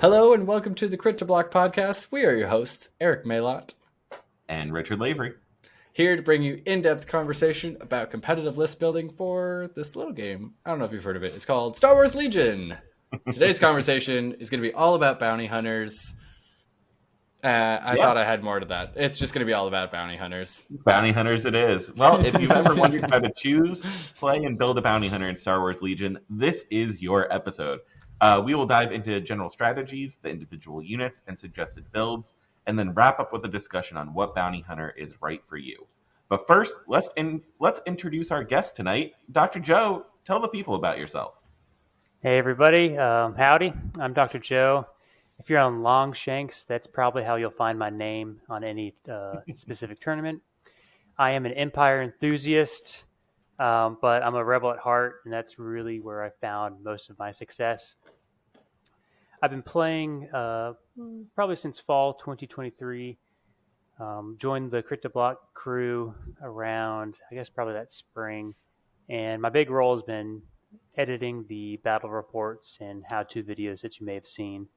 Hello and welcome to the Crit to Block podcast. We are your hosts, Eric Maylott, and Richard Lavery, here to bring you in-depth conversation about competitive list building for this little game. I don't know if you've heard of it. It's called Star Wars Legion. Today's conversation is going to be all about bounty hunters. I thought I had more to that. It's just going to be all about bounty hunters. Bounty hunters it is. Well, if you've ever wondered how to choose, play, and build a bounty hunter in Star Wars Legion, this is your episode. We will dive into general strategies, the individual units, and suggested builds, and then wrap up with a discussion on what bounty hunter is right for you. But first, let's introduce our guest tonight. Dr. Joe, tell the people about yourself. Hey everybody, howdy. I'm Dr. Joe. If you're on Longshanks, that's probably how you'll find my name on any specific tournament. I am an Empire enthusiast, but I'm a rebel at heart, and that's really where I found most of my success. I've been playing probably since fall 2023. Joined the Crit to Block crew around, I guess, probably that spring. And my big role has been editing the battle reports and how-to videos that you may have seen.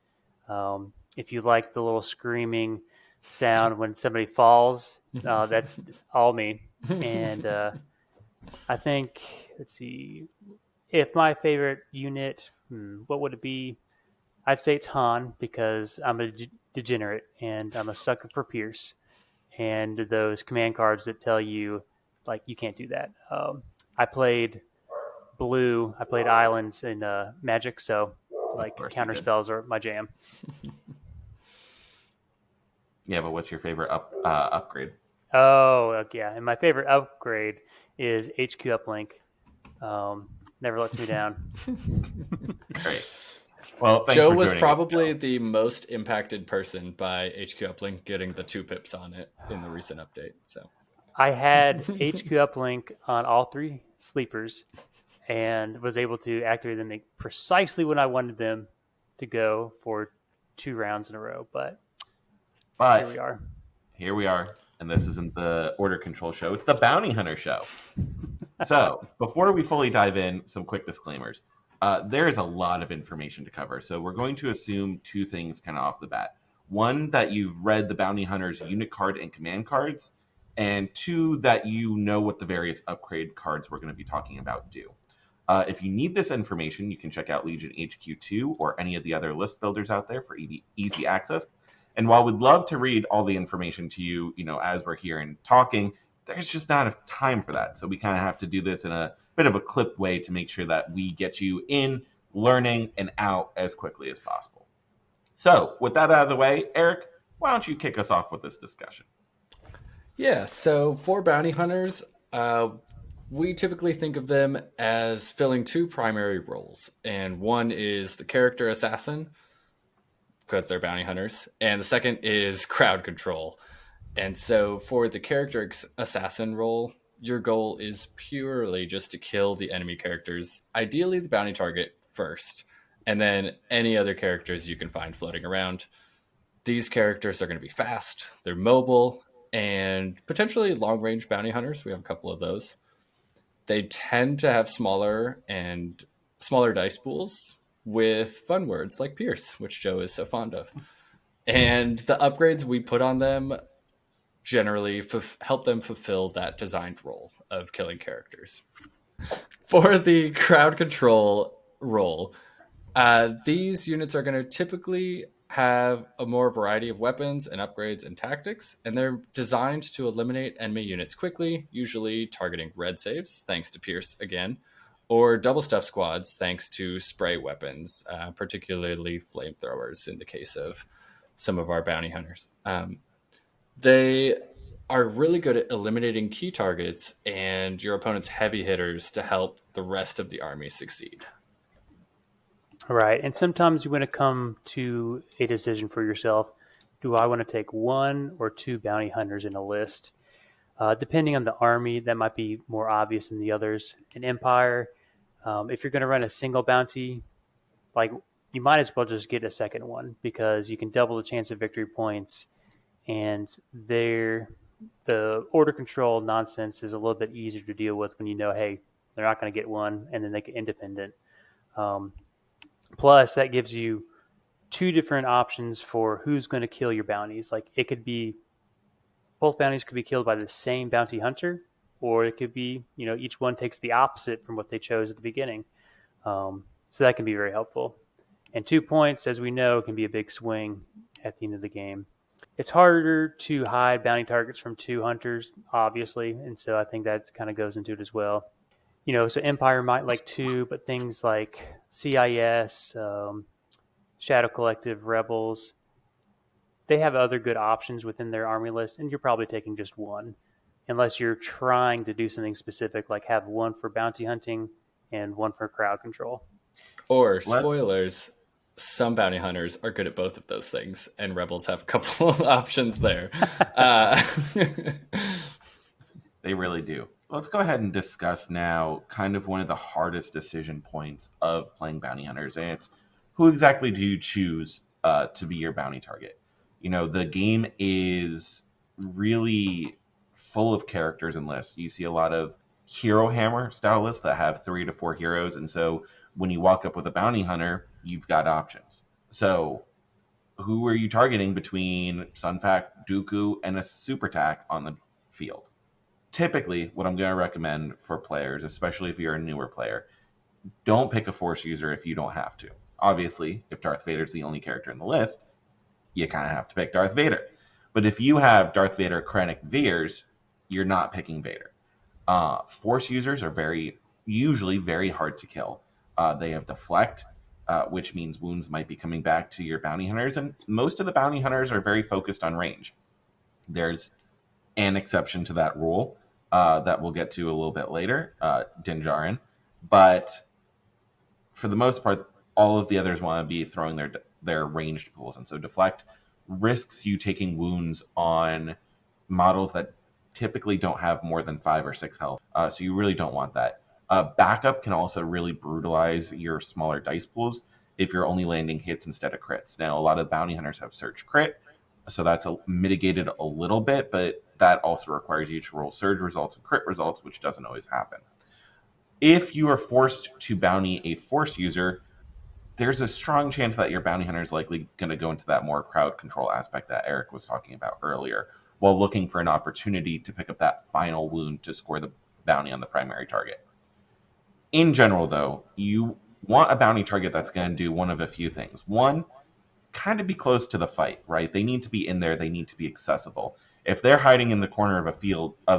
If you like the little screaming sound when somebody falls, that's all me. And I think, let's see, if my favorite unit, what would it be? I'd say it's Han, because I'm a degenerate and I'm a sucker for Pierce and those command cards that tell you, like, you can't do that. I played Blue. I played Islands in Magic, so like counter spells are my jam. Yeah, but what's your favorite upgrade? Oh, yeah, and my favorite upgrade is HQ Uplink. Never lets me down. Great. Well, Joe was probably the most impacted person by HQ Uplink getting the 2 pips on it in the recent update. So I had HQ Uplink on all 3 sleepers and was able to activate them precisely when I wanted them to go for 2 rounds in a row. But here we are. Here we are. And this isn't the Order Control show. It's the Bounty Hunter show. So before we fully dive in, some quick disclaimers. There is a lot of information to cover. So we're going to assume 2 things kind of off the bat. 1, that you've read the Bounty Hunter's unit card and command cards. And 2, that you know what the various upgrade cards we're going to be talking about do. If you need this information, you can check out Legion HQ2 or any of the other list builders out there for easy access. And while we'd love to read all the information to you, as we're here and talking, there's just not enough time for that. So we kind of have to do this in a bit of a clipped way to make sure that we get you in, learning, and out as quickly as possible. So with that out of the way, Eric, why don't you kick us off with this discussion? Yeah, so for bounty hunters, we typically think of them as filling 2 primary roles. And one is the character assassin, because they're bounty hunters. And the second is crowd control. And so for the character assassin role, your goal is purely just to kill the enemy characters, ideally the bounty target first, and then any other characters you can find floating around. These characters are going to be fast, they're mobile, and potentially long-range bounty hunters. We have a couple of those. They tend to have smaller dice pools with fun words like Pierce, which Joe is so fond of. And the upgrades we put on them generally help them fulfill that designed role of killing characters. For the crowd control role, these units are going to typically have a more variety of weapons and upgrades and tactics, and they're designed to eliminate enemy units quickly, usually targeting red saves, thanks to Pierce again, or double stuff squads, thanks to spray weapons, particularly flamethrowers in the case of some of our bounty hunters. They are really good at eliminating key targets and your opponent's heavy hitters to help the rest of the army succeed. Right, and sometimes you want to come to a decision for yourself. Do I want to take 1 or 2 bounty hunters in a list? Depending on the army, that might be more obvious than the others. In Empire, if you're going to run a single bounty, like, you might as well just get a second one, because you can double the chance of victory points, and the order control nonsense is a little bit easier to deal with when you know, hey, they're not going to get one, and then they get independent. Plus, that gives you two different options for who's going to kill your bounties. Like it could be both bounties could be killed by the same bounty hunter, or it could be, each one takes the opposite from what they chose at the beginning. So that can be very helpful. And 2 points, as we know, can be a big swing at the end of the game. It's harder to hide bounty targets from two hunters, obviously, and so I think that kind of goes into it as well. So Empire might like two, but things like CIS, Shadow Collective, Rebels, they have other good options within their army list, and you're probably taking just one, unless you're trying to do something specific, like have one for bounty hunting and one for crowd control. Or spoilers, some bounty hunters are good at both of those things, and rebels have a couple options there. They really do. Let's go ahead and discuss now kind of one of the hardest decision points of playing bounty hunters, and it's who exactly do you choose to be your bounty target? The game is really full of characters and lists. You see a lot of hero hammer style lists that have 3 to 4 heroes, and so when you walk up with a bounty hunter, you've got options. So who are you targeting between Sun Fac, Dooku, and a Super Tac on the field? Typically, what I'm going to recommend for players, especially if you're a newer player, don't pick a Force user if you don't have to. Obviously, if Darth Vader's the only character in the list, you kind of have to pick Darth Vader. But if you have Darth Vader, Krennic, Veers, you're not picking Vader. Force users are usually very hard to kill. They have deflect, which means wounds might be coming back to your bounty hunters, and most of the bounty hunters are very focused on range. There's an exception to that rule that we'll get to a little bit later, Din Djarin, but for the most part, all of the others want to be throwing their ranged pools, and so deflect risks you taking wounds on models that typically don't have more than 5 or 6 health, so you really don't want that. Backup can also really brutalize your smaller dice pools if you're only landing hits instead of crits. Now, a lot of bounty hunters have surge crit, so that's mitigated a little bit, but that also requires you to roll surge results and crit results, which doesn't always happen. If you are forced to bounty a force user, there's a strong chance that your bounty hunter is likely going to go into that more crowd control aspect that Eric was talking about earlier, while looking for an opportunity to pick up that final wound to score the bounty on the primary target. In general, though, you want a bounty target that's going to do one of a few things. One, kind of be close to the fight, right? They need to be in there. They need to be accessible. If they're hiding in the corner of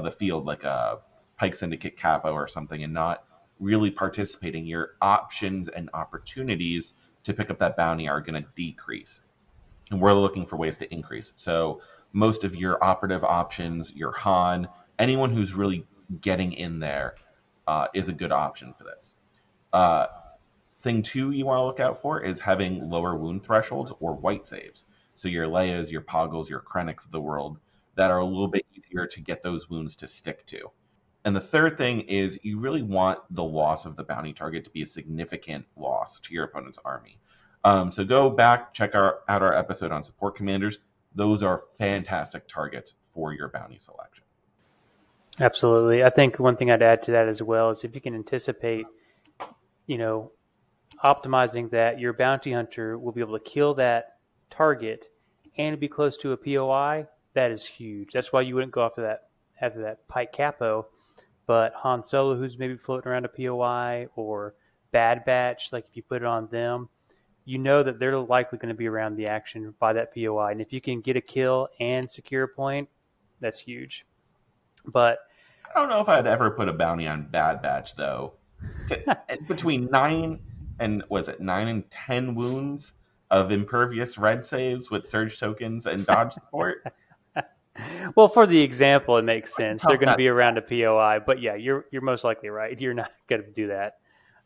the field, like a Pike Syndicate capo or something, and not really participating, your options and opportunities to pick up that bounty are going to decrease. And we're looking for ways to increase. So most of your operative options, your Han, anyone who's really getting in there is a good option for this. Thing 2 you want to look out for is having lower wound thresholds or white saves. So your Leias, your Poggles, your Krennics of the world that are a little bit easier to get those wounds to stick to. And the third thing is you really want the loss of the bounty target to be a significant loss to your opponent's army. So go back, check out our episode on support commanders. Those are fantastic targets for your bounty selection. Absolutely. I think one thing I'd add to that as well is if you can anticipate, optimizing that your bounty hunter will be able to kill that target and be close to a POI, that is huge. That's why you wouldn't go after that Pike Capo, but Han Solo, who's maybe floating around a POI, or Bad Batch, like if you put it on them, you know that they're likely going to be around the action by that POI. And if you can get a kill and secure a point, that's huge. But I don't know if I'd ever put a bounty on Bad Batch, though. Between 9 and 10 wounds of impervious red saves with surge tokens and dodge support. Well, for the example, it makes sense. They're going to be around a POI, but yeah, you're most likely right. You're not going to do that.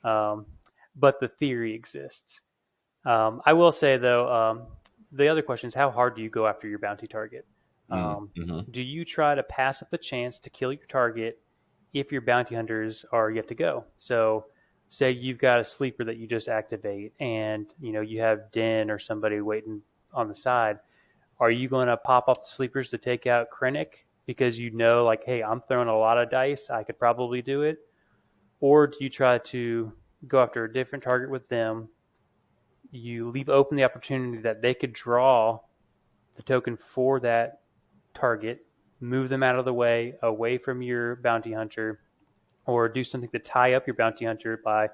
But the theory exists. I will say, though, the other question is, how hard do you go after your bounty target? Do you try to pass up a chance to kill your target if your bounty hunters are yet to go? So say you've got a sleeper that you just activate and you have Din or somebody waiting on the side. Are you going to pop off the sleepers to take out Krennic because like, hey, I'm throwing a lot of dice, I could probably do it? Or do you try to go after a different target with them, you leave open the opportunity that they could draw the token for that target, move them out of the way, away from your bounty hunter, or do something to tie up your bounty hunter by,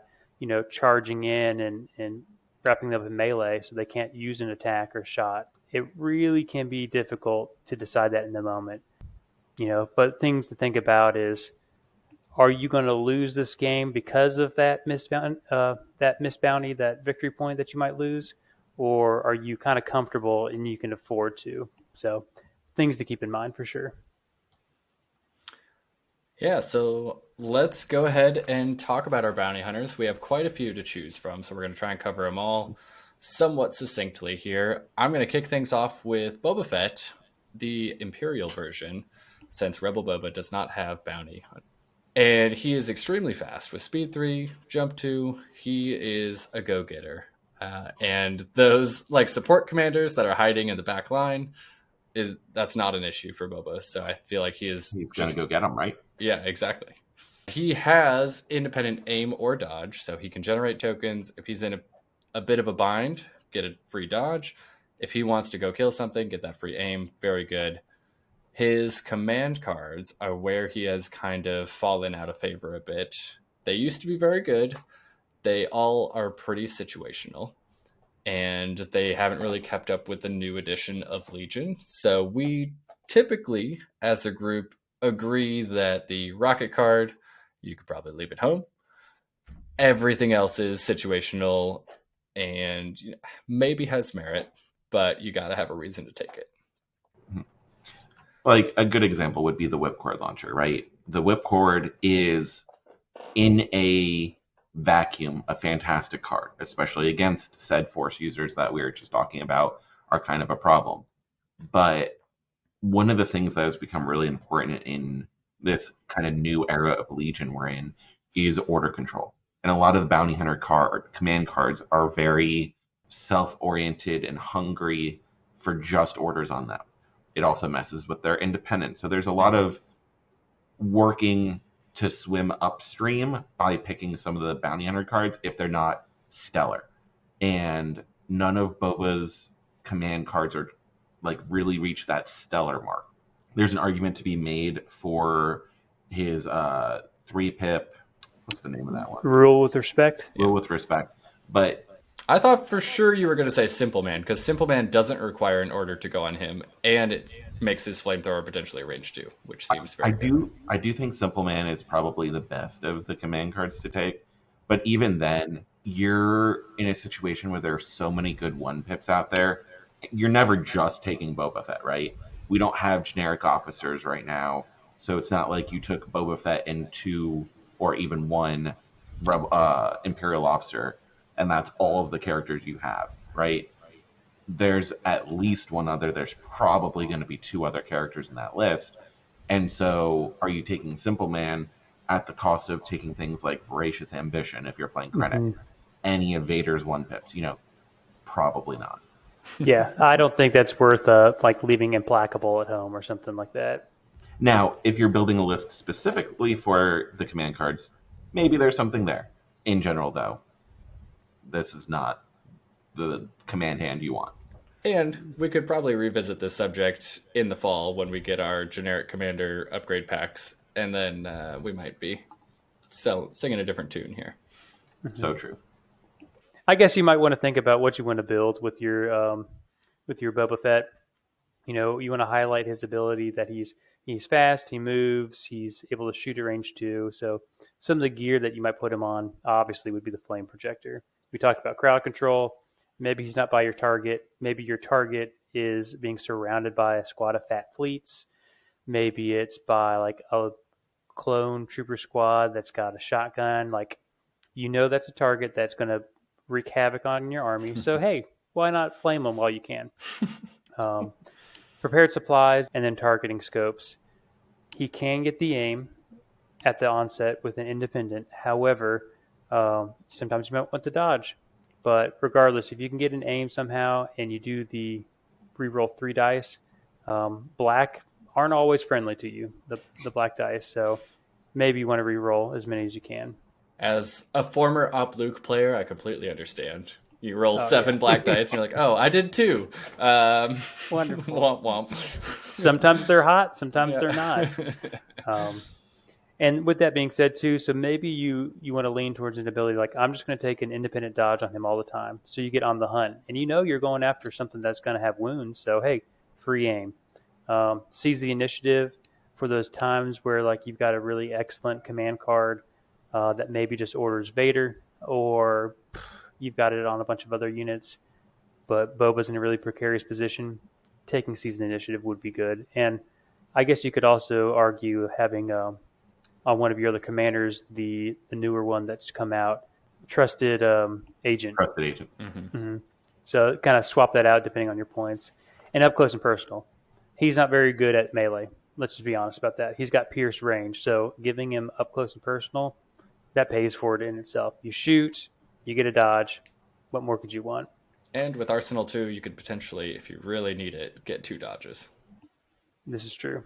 charging in and wrapping them up in melee so they can't use an attack or shot. It really can be difficult to decide that in the moment. But things to think about is, are you going to lose this game because of that missed bounty, that victory point that you might lose, or are you kind of comfortable and you can afford to? So things to keep in mind for sure. Yeah, so let's go ahead and talk about our bounty hunters. We have quite a few to choose from, so we're going to try and cover them all somewhat succinctly here. I'm going to kick things off with Boba Fett, the Imperial version, since Rebel Boba does not have bounty hunt. And he is extremely fast with speed 3, jump 2. He is a go-getter. And those support commanders that are hiding in the back line, that's not an issue for Boba. So I feel like he's going to go get them, right? Yeah, exactly. He has independent aim or dodge, so he can generate tokens. If he's in a bit of a bind, get a free dodge. If he wants to go kill something, get that free aim. Very good. His command cards are where he has kind of fallen out of favor a bit. They used to be very good. They all are pretty situational, and they haven't really kept up with the new edition of Legion. So we typically, as a group, agree that the rocket card, you could probably leave at home. Everything else is situational and maybe has merit, but you got to have a reason to take it. Like a good example would be the Whipcord launcher, right? The Whipcord is, in a vacuum, a fantastic card, especially against said force users that we were just talking about are kind of a problem. But one of the things that has become really important in this kind of new era of Legion we're in is order control. And a lot of the bounty hunter command cards are very self-oriented and hungry for just orders on them. It also messes with their independence. So there's a lot of working to swim upstream by picking some of the bounty hunter cards if they're not stellar. And none of Boba's command cards are really reach that stellar mark. There's an argument to be made for his 3-pip. What's the name of that one? Rule with Respect. Rule with Respect. But I thought for sure you were going to say Simple Man, because Simple Man doesn't require an order to go on him, and it makes his flamethrower potentially range 2, which seems very good. I do think Simple Man is probably the best of the command cards to take, but even then, you're in a situation where there are so many good 1-pips out there. You're never just taking Boba Fett, right? We don't have generic officers right now, so it's not like you took Boba Fett and 2 or even 1 Imperial officer, and that's all of the characters you have, right? There's at least one other. There's probably going to be 2 other characters in that list. And so are you taking Simple Man at the cost of taking things like Voracious Ambition if you're playing Krennic? Mm-hmm. Any of Vader's 1-pips? Probably not. Yeah, I don't think that's worth leaving Implacable at home or something like that. Now, if you're building a list specifically for the command cards, maybe there's something there. In general, though, this is not the command hand you want. And we could probably revisit this subject in the fall when we get our generic commander upgrade packs, and then we might be singing a different tune here. Mm-hmm. So true. I guess you might want to think about what you want to build with your Boba Fett. You want to highlight his ability that he's fast, he moves, he's able to shoot at range 2. So some of the gear that you might put him on obviously would be the flame projector. We talked about crowd control. Maybe he's not by your target. Maybe your target is being surrounded by a squad of fat fleets. Maybe it's by a clone trooper squad that's got a shotgun. That's a target that's going to wreak havoc on your army. So, hey, why not flame them while you can? Prepared supplies and then targeting scopes. He can get the aim at the onset with an independent. However, sometimes you might want to dodge. But regardless, if you can get an aim somehow and you do the reroll 3 dice, black aren't always friendly to you, the black dice. So maybe you want to reroll as many as you can. As a former Op Luke player, I completely understand. You roll Oh, 7 yeah. black dice, and you're like, oh, I did too. Wonderful. Womp womp. Sometimes they're hot, sometimes Yeah. they're not. And with that being said, too, so maybe you want to lean towards an ability like I'm just going to take an independent dodge on him all the time. So you get on the hunt, and you're going after something that's going to have wounds. So hey, free aim. Seize the initiative for those times where like you've got a really excellent command card that maybe just orders Vader, or you've got it on a bunch of other units, but Boba's in a really precarious position. Taking seize the initiative would be good, and I guess you could also argue having on one of your other commanders, the newer one that's come out, trusted agent. Trusted agent. Mm-hmm. So kind of swap that out depending on your points. And up close and personal, he's not very good at melee. Let's just be honest about that. He's got pierce range, so giving him up close and personal, that pays for it in itself. You shoot, you get a dodge. What more could you want? And with Arsenal 2, you could potentially, if you really need it, get 2 dodges. This is true.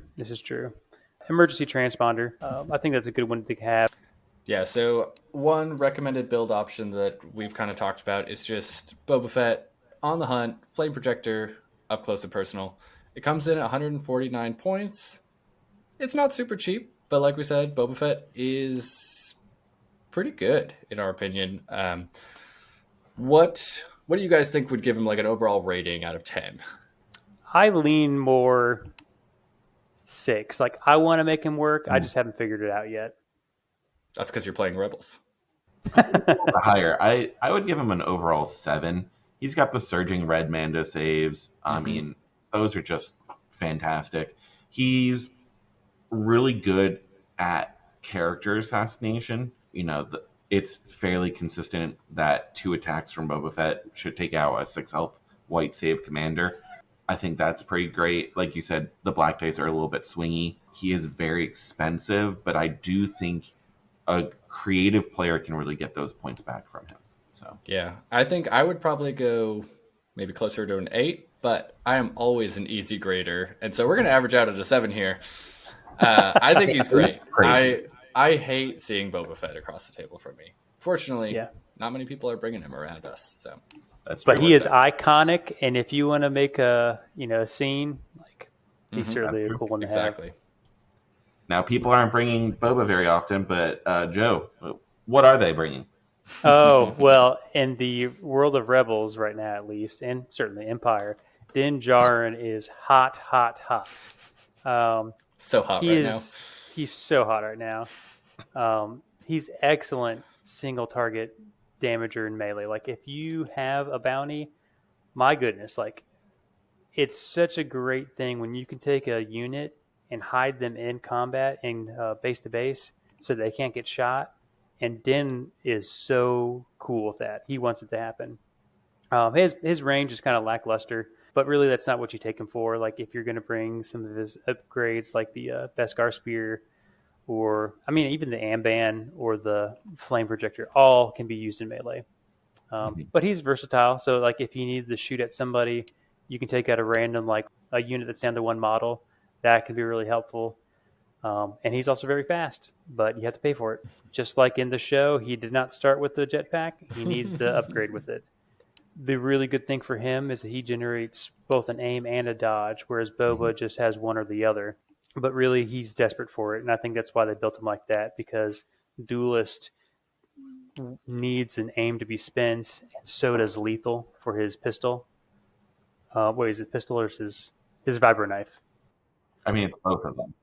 Emergency transponder. I think that's a good one to have. Yeah, so one recommended build option that we've kind of talked about is just Boba Fett on the hunt, flame projector, up close and personal. It comes in at 149 points. It's not super cheap, but like we said, Boba Fett is pretty good in our opinion. What do you guys think would give him like an overall rating out of 10? I lean more 6. Like I want to make him work. I just haven't figured it out yet. That's because you're playing Rebels. Higher. I would give him an overall 7. He's got the surging red Mando saves. I mean, those are just fantastic. He's really good at character assassination. It's fairly consistent that 2 attacks from Boba Fett should take out a 6 health white save commander. I think that's pretty great. Like you said, the black dice are a little bit swingy. He is very expensive, but I do think a creative player can really get those points back from him. So yeah, I think I would probably go maybe closer to an 8, but I am always an easy grader, and so we're going to average out at a 7 here. I think he's great. I hate seeing Boba Fett across the table from me. Fortunately, not many people are bringing him around us. So, but he is iconic, and if you want to make a scene, like he's certainly a cool one to have. Now, people aren't bringing Boba very often, but Joe, what are they bringing? Oh, well, in the world of Rebels right now, at least, and certainly Empire, Din Djarin is hot. So hot now. He's so hot right now. He's excellent single target damager in melee. Like, if you have a bounty, my goodness, like, it's such a great thing when you can take a unit and hide them in combat and base to base so they can't get shot. And Din is so cool with that. He wants it to happen. His range is kind of lackluster, but really that's not what you take him for. Like if you're going to bring some of his upgrades like the Beskar Spear or, I mean, even the Amban or the Flame Projector, all can be used in melee. But he's versatile. So like if you need to shoot at somebody, you can take out a random, like a unit that's down to 1 model. That can be really helpful. And he's also very fast, but you have to pay for it. Just like in the show, he did not start with the jetpack. He needs to upgrade with it. The really good thing for him is that he generates both an aim and a dodge, whereas Boba just has one or the other. But really, he's desperate for it, and I think that's why they built him like that, because Duelist needs an aim to be spent, and so does Lethal for his pistol. Wait, is it pistol or his vibro knife? I mean, it's both of them.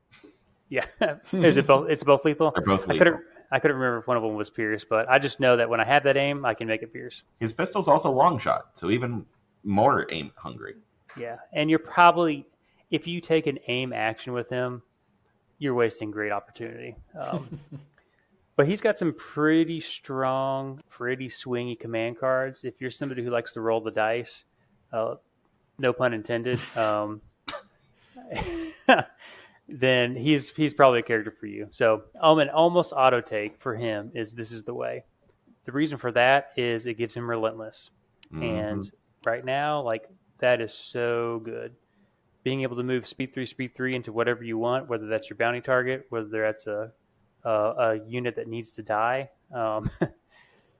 Yeah. Is it both? It's both lethal? They're both lethal. I couldn't remember if one of them was Pierce, but I just know that when I have that aim, I can make it Pierce. His pistol's also long shot, so even more aim hungry. Yeah, and you're probably, if you take an aim action with him, you're wasting great opportunity. But he's got some pretty strong, pretty swingy command cards. If you're somebody who likes to roll the dice, no pun intended, then he's probably a character for you. So an almost auto take for him is This Is the Way. The reason for that is it gives him Relentless. And right now, like, that is so good. Being able to move speed 3 into whatever you want, whether that's your bounty target, whether that's a unit that needs to die,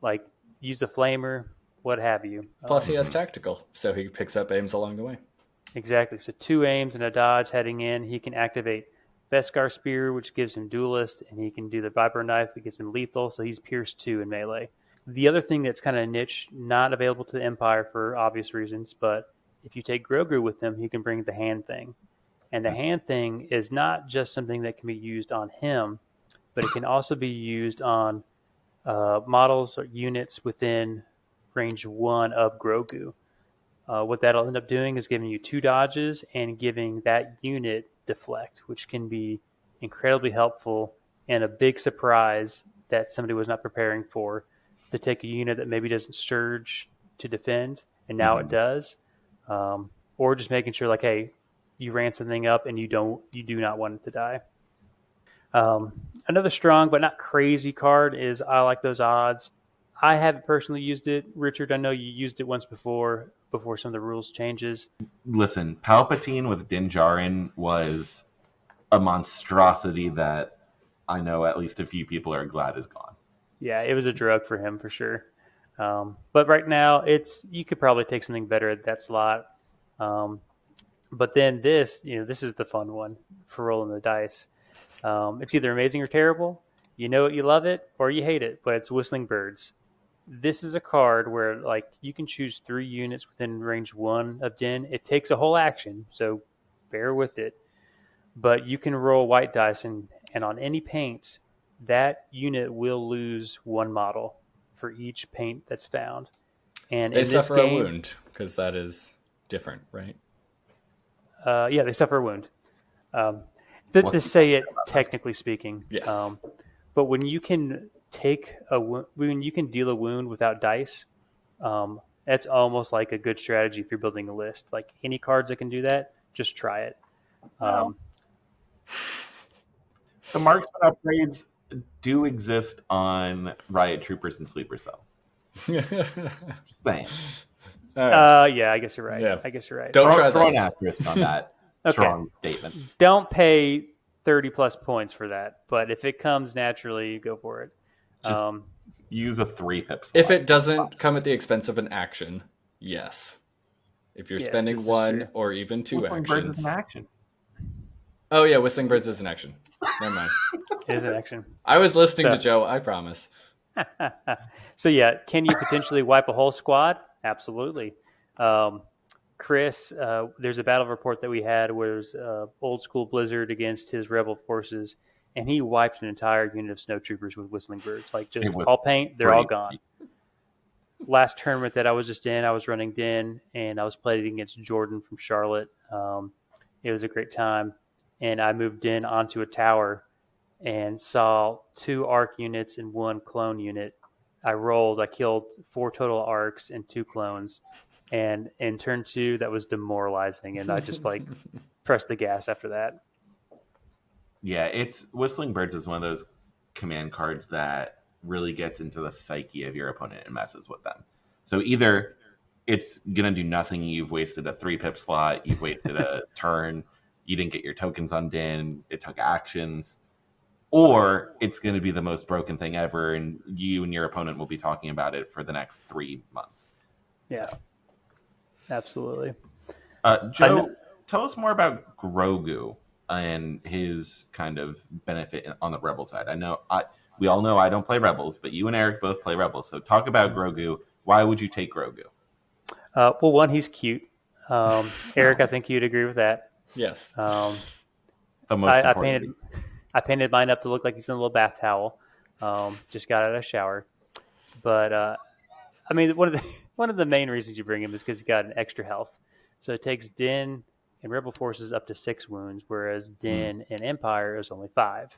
like use a flamer, what have you. Plus, he has tactical, so he picks up aims along the way. Exactly. So 2 aims and a dodge heading in. He can activate Beskar Spear, which gives him duelist, and he can do the Viper Knife that gives him lethal, so he's Pierce 2 in melee. The other thing that's kind of niche, not available to the Empire for obvious reasons, but if you take Grogu with him, he can bring the hand thing. And the hand thing is not just something that can be used on him, but it can also be used on models or units within range 1 of Grogu. What that'll end up doing is giving you 2 dodges and giving that unit deflect, which can be incredibly helpful and a big surprise that somebody was not preparing for, to take a unit that maybe doesn't surge to defend and now it does, or just making sure like, hey, you ran something up and you do not want it to die. Another strong but not crazy card is I Like Those Odds. I haven't personally used it. Richard, I know you used it once before some of the rules changes. Listen, Palpatine with Din Djarin was a monstrosity that I know at least a few people are glad is gone. Yeah, it was a drug for him for sure. But right now, you could probably take something better at that slot. But then this is the fun one for rolling the dice. It's either amazing or terrible. You know it, you love it, or you hate it. But it's Whistling Birds. This is a card where like you can choose 3 units within range 1 of Din. It takes a whole action, so bear with it. But you can roll white dice, and on any paint, that unit will lose 1 model for each paint that's found. And They in this suffer game, a wound, because that is different, right? yeah, they suffer a wound. To say it technically speaking, Yes. but when you can when you can deal a wound without dice, that's almost like a good strategy if you're building a list. Like any cards that can do that, just try it. The marksman upgrades do exist on Riot Troopers and Sleeper Cell. Just saying. Yeah, I guess you're right. Yeah. I guess you're right. Don't try Throw an this. asterisk on that Okay. strong statement. Don't pay 30 plus points for that, but if it comes naturally, go for it. Just use a 3-pip slot. If it doesn't come at the expense of an action, yes. If you're Yes, spending this is 1 true. or even 2 Whistling Birds actions. is an action. Oh yeah, Whistling Birds is an action. Never mind. It is an action. I was listening So- to Joe, I promise. So yeah, can you potentially wipe a whole squad? Absolutely. Chris, there's a battle report that we had where there's old school Blizzard against his rebel forces, and he wiped an entire unit of snowtroopers with Whistling Birds. Like just It was all paint, they're all great. gone. Last tournament that I was just in, I was running Din, and I was playing against Jordan from Charlotte. It was a great time, and I moved in onto a tower and saw 2 arc units and 1 clone unit. I killed 4 total arcs and 2 clones. And in turn 2, that was demoralizing. And I just like pressed the gas after that. Yeah, Whistling Birds is one of those command cards that really gets into the psyche of your opponent and messes with them. So either it's going to do nothing, you've wasted a 3-pip slot, you've wasted a turn, you didn't get your tokens on Din, it took actions, or it's going to be the most broken thing ever, and you and your opponent will be talking about it for the next 3 months. Yeah, So. absolutely. Joe, tell us more about Grogu and his kind of benefit on the Rebel side. We all know I don't play Rebels, but you and Eric both play Rebels. So talk about Grogu. Why would you take Grogu? Well, one, he's cute. Eric, I think you'd agree with that. Yes. The most important. I painted mine up to look like he's in a little bath towel. Just got out of the shower. But I mean, one of the main reasons you bring him is because he's got an extra health. So it takes Din and Rebel forces up to 6 wounds, whereas Din and Empire is only 5.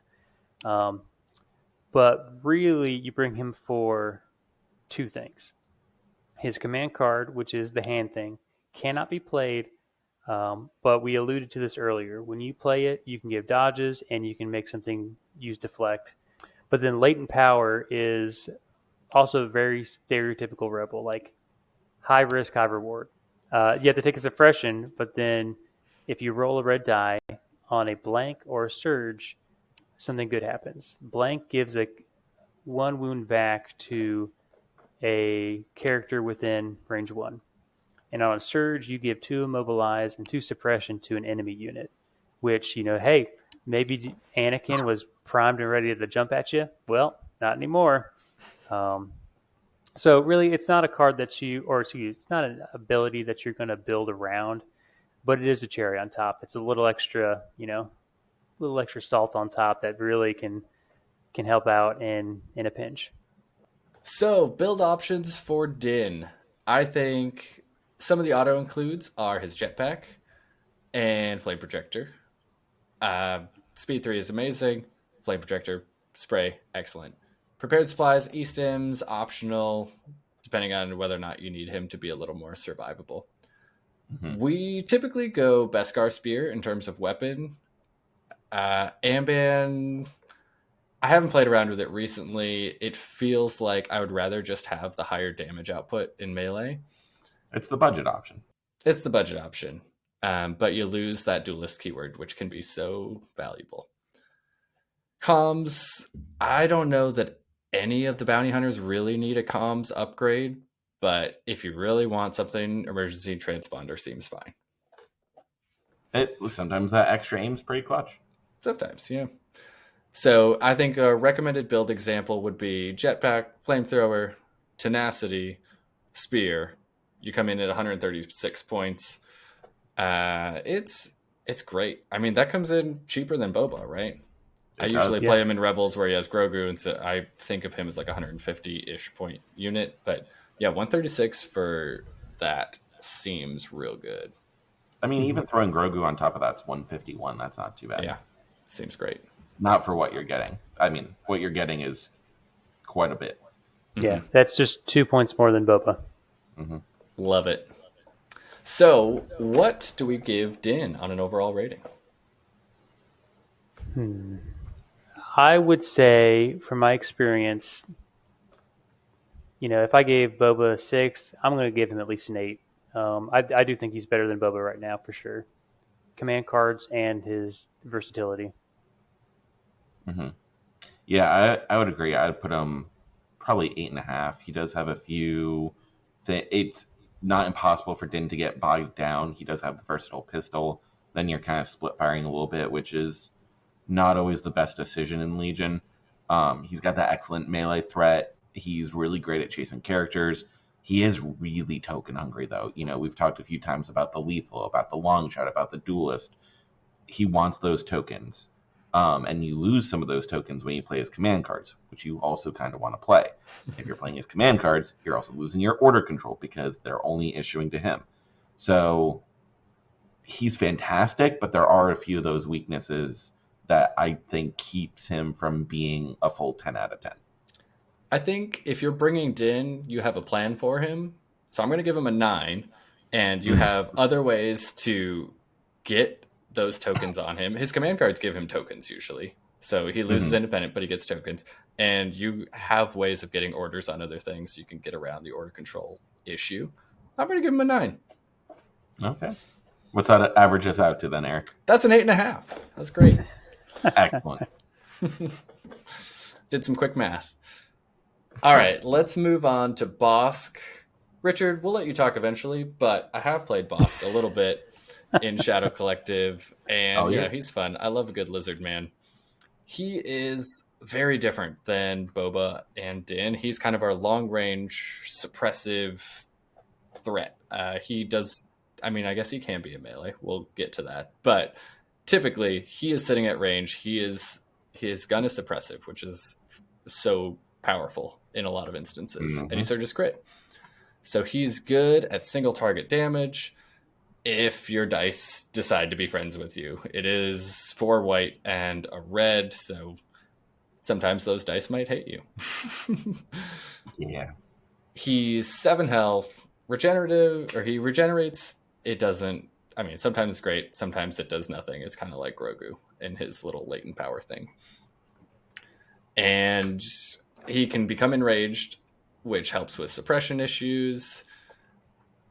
But really, you bring him for 2 things. His command card, which is the hand thing, cannot be played. But we alluded to this earlier. When you play it, you can give dodges and you can make something use deflect. But then latent power is also very stereotypical Rebel, like high risk, high reward. You have to take a suppression, but then if you roll a red die on a blank or a surge, something good happens. Blank gives a 1 wound back to a character within range 1. And on a surge, you give 2 immobilize and 2 suppression to an enemy unit, which, hey, maybe Anakin was primed and ready to jump at you. Well, not anymore. So really, it's not a card that it's not an ability that you're going to build around, but it is a cherry on top. It's a little extra, little extra salt on top that really can help out in a pinch. So, build options for Din. I think some of the auto includes are his jetpack and flame projector. Speed 3 is amazing. Flame projector, spray, excellent. Prepared supplies, E-stims, optional, depending on whether or not you need him to be a little more survivable. Mhm. We typically go Beskar Spear in terms of weapon. Amban, I haven't played around with it recently. It feels like I would rather just have the higher damage output in melee. It's the budget option. It's the budget option, but you lose that duelist keyword, which can be so valuable. Comms, I don't know that any of the bounty hunters really need a comms upgrade, but if you really want something, emergency transponder seems fine. Sometimes that extra aim's pretty clutch. Sometimes, yeah. So I think a recommended build example would be jetpack, flamethrower, tenacity, spear. You come in at 136 points. It's great. I mean, that comes in cheaper than Boba, right? I usually play him in Rebels where he has Grogu, and so I think of him as like 150-ish point unit. But yeah, 136 for that seems real good. I mean, even throwing Grogu on top of that's 151. That's not too bad. Yeah, seems great. Not for what you're getting. I mean, what you're getting is quite a bit. Yeah, that's just 2 points more than Boba. Mm-hmm. Love it. So, what do we give Din on an overall rating? I would say, from my experience, if I gave Boba a 6, I'm going to give him at least an 8. I do think he's better than Boba right now, for sure. Command cards and his versatility. Mm-hmm. Yeah, I would agree. I'd put him probably 8.5. He does have a few. It's not impossible for Din to get bogged down. He does have the versatile pistol. Then you're kind of split firing a little bit, which is not always the best decision in Legion. He's got that excellent melee threat. He's really great at chasing characters. He is really token hungry, though. We've talked a few times about the lethal, about the long shot, about the duelist. He wants those tokens. And you lose some of those tokens when you play his command cards, which you also kind of want to play. If you're playing his command cards, you're also losing your order control because they're only issuing to him. So he's fantastic, but there are a few of those weaknesses that I think keeps him from being a full 10 out of 10. I think if you're bringing Din, you have a plan for him. So I'm going to give him a 9, and you have other ways to get those tokens on him. His command cards give him tokens usually. So he loses independent, but he gets tokens. And you have ways of getting orders on other things. You can get around the order control issue. I'm going to give him a 9. Okay. What's that average us out to then, Eric? That's an 8.5. That's great. Excellent. Did some quick math. All right, let's move on to Bossk. Richard, we'll let you talk eventually, but I have played Bossk a little bit in Shadow Collective, and he's fun. I love a good lizard man. He is very different than Boba and Din. He's kind of our long-range suppressive threat. He does, I mean, I guess he can be a melee. We'll get to that. But typically, he is sitting at range. His gun is suppressive, which is so powerful in a lot of instances. And he surges crit. So he's good at single target damage if your dice decide to be friends with you. It is 4 white and a red, so sometimes those dice might hate you. Yeah. He's 7 health, regenerative, or he regenerates. It doesn't, I mean, sometimes it's great, sometimes it does nothing. It's kind of like Grogu and his little latent power thing. And he can become enraged, which helps with suppression issues.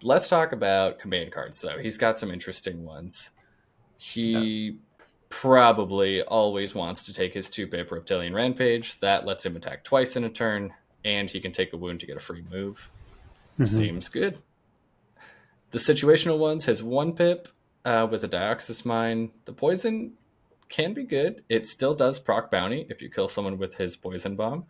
Let's talk about command cards, though. He's got some interesting ones. He probably always wants to take his 2-pip Reptilian Rampage. That lets him attack twice in a turn. and he can take a wound to get a free move. Mhm. Seems good. The situational ones has 1 pip with a Dioxys Mine. The poison can be good. It still does proc bounty if you kill someone with his poison bomb.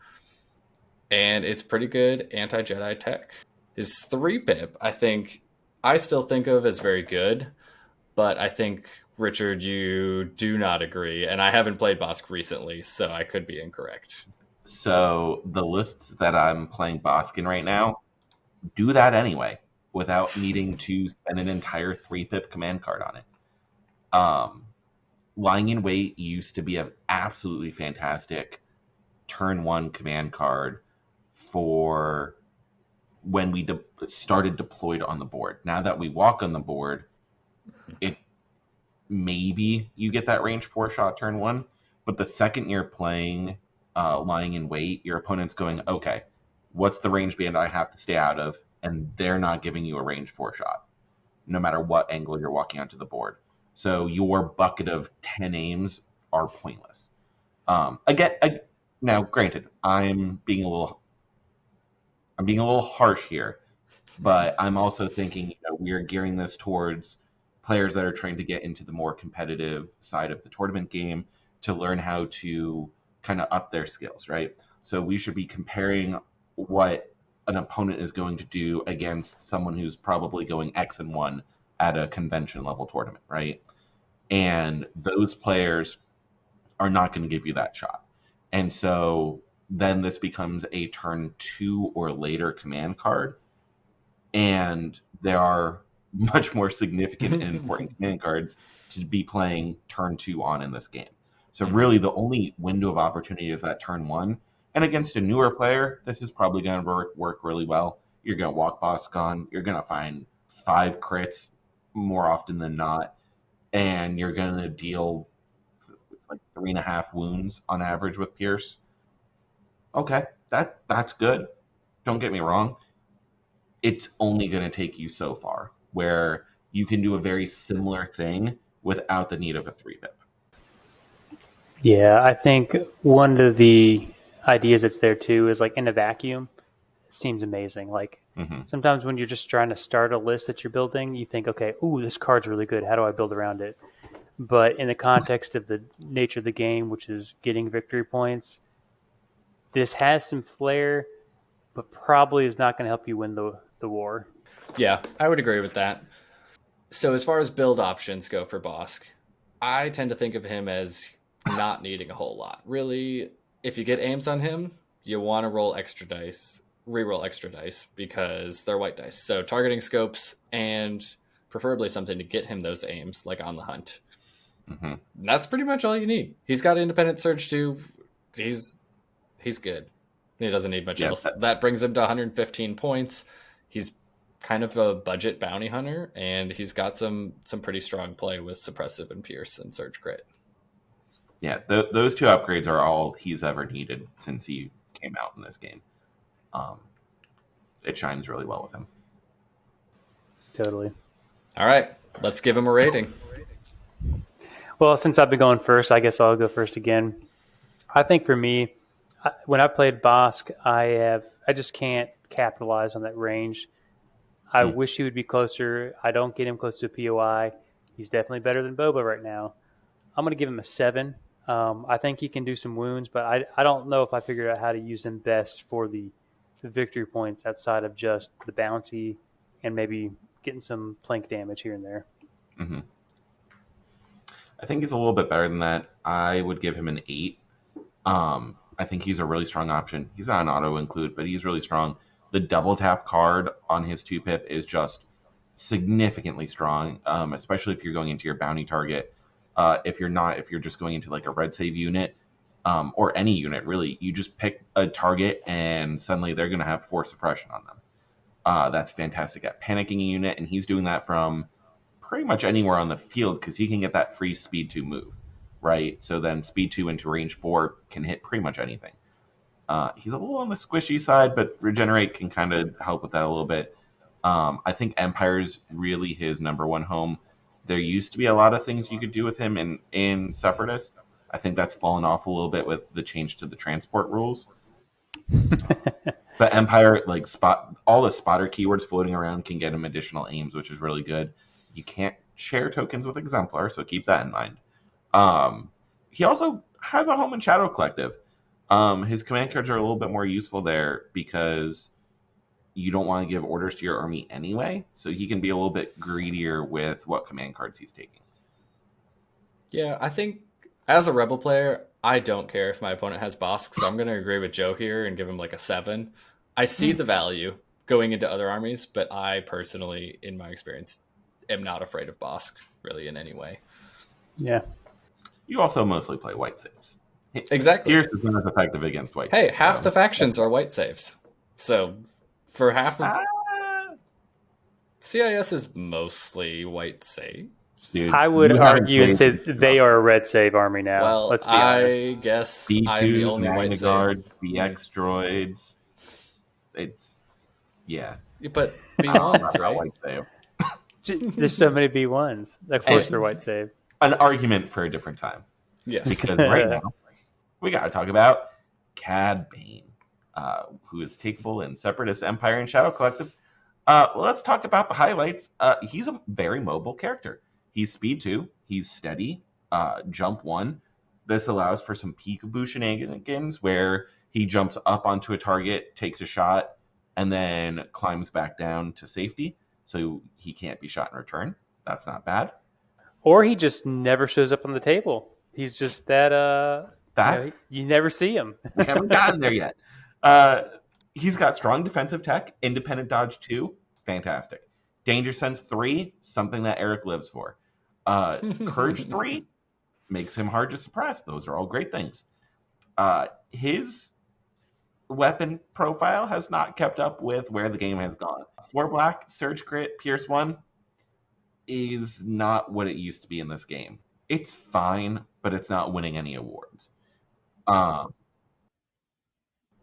And it's pretty good anti-Jedi tech. His 3 pip, I still think of as very good, but I think, Richard, you do not agree. And I haven't played Bosk recently, so I could be incorrect. So the lists that I'm playing Bosk in right now do that anyway without needing to spend an entire 3-pip command card on it. Lying in Wait used to be an absolutely fantastic turn 1 command card for when we started deployed on the board. Now that we walk on the board, it maybe you get that range 4 shot turn 1, but the second you're playing Lying in Wait, your opponent's going, okay, what's the range band I have to stay out of? And they're not giving you a range 4 shot, no matter what angle you're walking onto the board. So your bucket of 10 aims are pointless. Now, granted, I'm being a little harsh here, but I'm also thinking we are gearing this towards players that are trying to get into the more competitive side of the tournament game to learn how to kind of up their skills, right? So we should be comparing what an opponent is going to do against someone who's probably going X and 1 at a convention level tournament, right? And those players are not going to give you that shot. And so then this becomes a turn 2 or later command card. And there are much more significant and important command cards to be playing turn 2 on in this game. So really the only window of opportunity is that turn 1. And against a newer player, this is probably going to work really well. You're going to walk Bosk on. You're going to find 5 crits more often than not. And you're going to deal like 3.5 wounds on average with Pierce. Okay, that's good. Don't get me wrong. It's only going to take you so far, where you can do a very similar thing without the need of a 3-pip. Yeah, I think one of the ideas that's there too is like in a vacuum, it seems amazing. Like sometimes when you're just trying to start a list that you're building, you think, okay, ooh, this card's really good. How do I build around it? But in the context of the nature of the game, which is getting victory points, this has some flair, but probably is not going to help you win the war. Yeah, I would agree with that. So as far as build options go for Bosk, I tend to think of him as not needing a whole lot. Really, if you get aims on him, you want to roll extra dice, re-roll extra dice, because they're white dice. So targeting scopes and preferably something to get him those aims, like on the hunt. That's pretty much all you need. He's got independent surge too. He's good. He doesn't need much else. That brings him to 115 points. He's kind of a budget bounty hunter, and he's got some pretty strong play with suppressive and pierce and surge crit. Yeah, those 2 upgrades are all he's ever needed since he came out in this game. It shines really well with him. Totally. All right, let's give him a rating. Well, since I've been going first, I guess I'll go first again. I think for me, when I played Bosk, I just can't capitalize on that range. I wish he would be closer. I don't get him close to a POI. He's definitely better than Boba right now. I'm going to give him a 7. I think he can do some wounds, but I don't know if I figured out how to use him best for the victory points outside of just the bounty and maybe getting some plank damage here and there. I think he's a little bit better than that. I would give him an 8. I think he's a really strong option. He's not an auto include, but he's really strong. The double tap card on his 2-pip is just significantly strong, especially if you're going into your bounty target. If you're just going into like a red save unit, or any unit really, you just pick a target and suddenly they're going to have 4 suppression on them. That's fantastic at panicking a unit, and he's doing that from pretty much anywhere on the field because he can get that free speed 2 move, right? So then speed 2 into range 4 can hit pretty much anything. He's a little on the squishy side, but regenerate can kind of help with that a little bit. I think Empire's really his number 1 home. There used to be a lot of things you could do with him in Separatist. I think that's fallen off a little bit with the change to the transport rules. But Empire, like all the spotter keywords floating around can get him additional aims, which is really good. You can't share tokens with Exemplar, so keep that in mind. He also has a home in Shadow Collective. His command cards are a little bit more useful there because you don't want to give orders to your army anyway, so he can be a little bit greedier with what command cards he's taking. Yeah, I think as a Rebel player, I don't care if my opponent has Bosk, so I'm going to agree with Joe here and give him like a 7. I see the value going into other armies, but I personally, in my experience, am not afraid of Bosk really in any way. Yeah. You also mostly play white saves. Exactly. Pierce is not as effective against white Hey, saves. half the factions are white saves. So for half of CIS is mostly white saves. Dude, I would you haven't argue and played- say they are a red save army now. Well, Let's be honest. I guess I'm the B2s, only Magna white save. Guards, BX droids. It's yeah. But Not B1s, right? white save. There's so many B1s. Of course, they're white save. An argument for a different time. Yes. Because right now we got to talk about Cad Bane, who is takeable in Separatist Empire and Shadow Collective. Let's talk about the highlights. He's a very mobile character. He's speed 2. He's steady. Jump 1. This allows for some peekaboo shenanigans where he jumps up onto a target, takes a shot, and then climbs back down to safety, so he can't be shot in return. That's not bad. Or he just never shows up on the table. He's just that. You never see him. We haven't gotten there yet. He's got strong defensive tech, independent dodge 2, fantastic. Danger sense 3, something that Eric lives for. Courage 3 makes him hard to suppress. Those are all great things. His weapon profile has not kept up with where the game has gone. 4 black, Surge Crit, Pierce 1 is not what it used to be in this game. It's fine, but it's not winning any awards.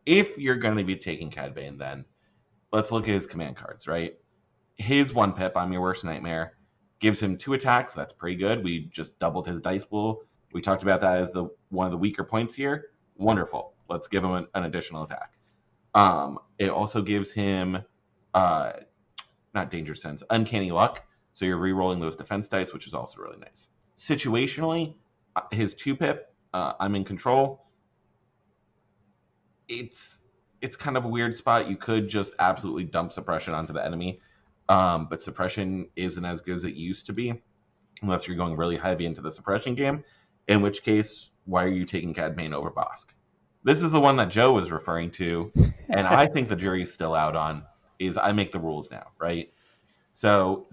If you're going to be taking Cad Bane, then let's look at his command cards, right? His 1 pip, I'm Your Worst Nightmare, gives him 2 attacks. That's pretty good. We just doubled his dice pool. We talked about that as one of the weaker points here. Wonderful. Let's give him an additional attack. It also gives him, not Danger Sense, Uncanny Luck. So you're re-rolling those defense dice, which is also really nice. Situationally, his 2 pip, I'm in control. It's kind of a weird spot. You could just absolutely dump suppression onto the enemy, but suppression isn't as good as it used to be, unless you're going really heavy into the suppression game. In which case, why are you taking Cad Bane over Bosk? This is the one that Joe was referring to, and I think the jury's still out on. Is I make the rules now, right? So,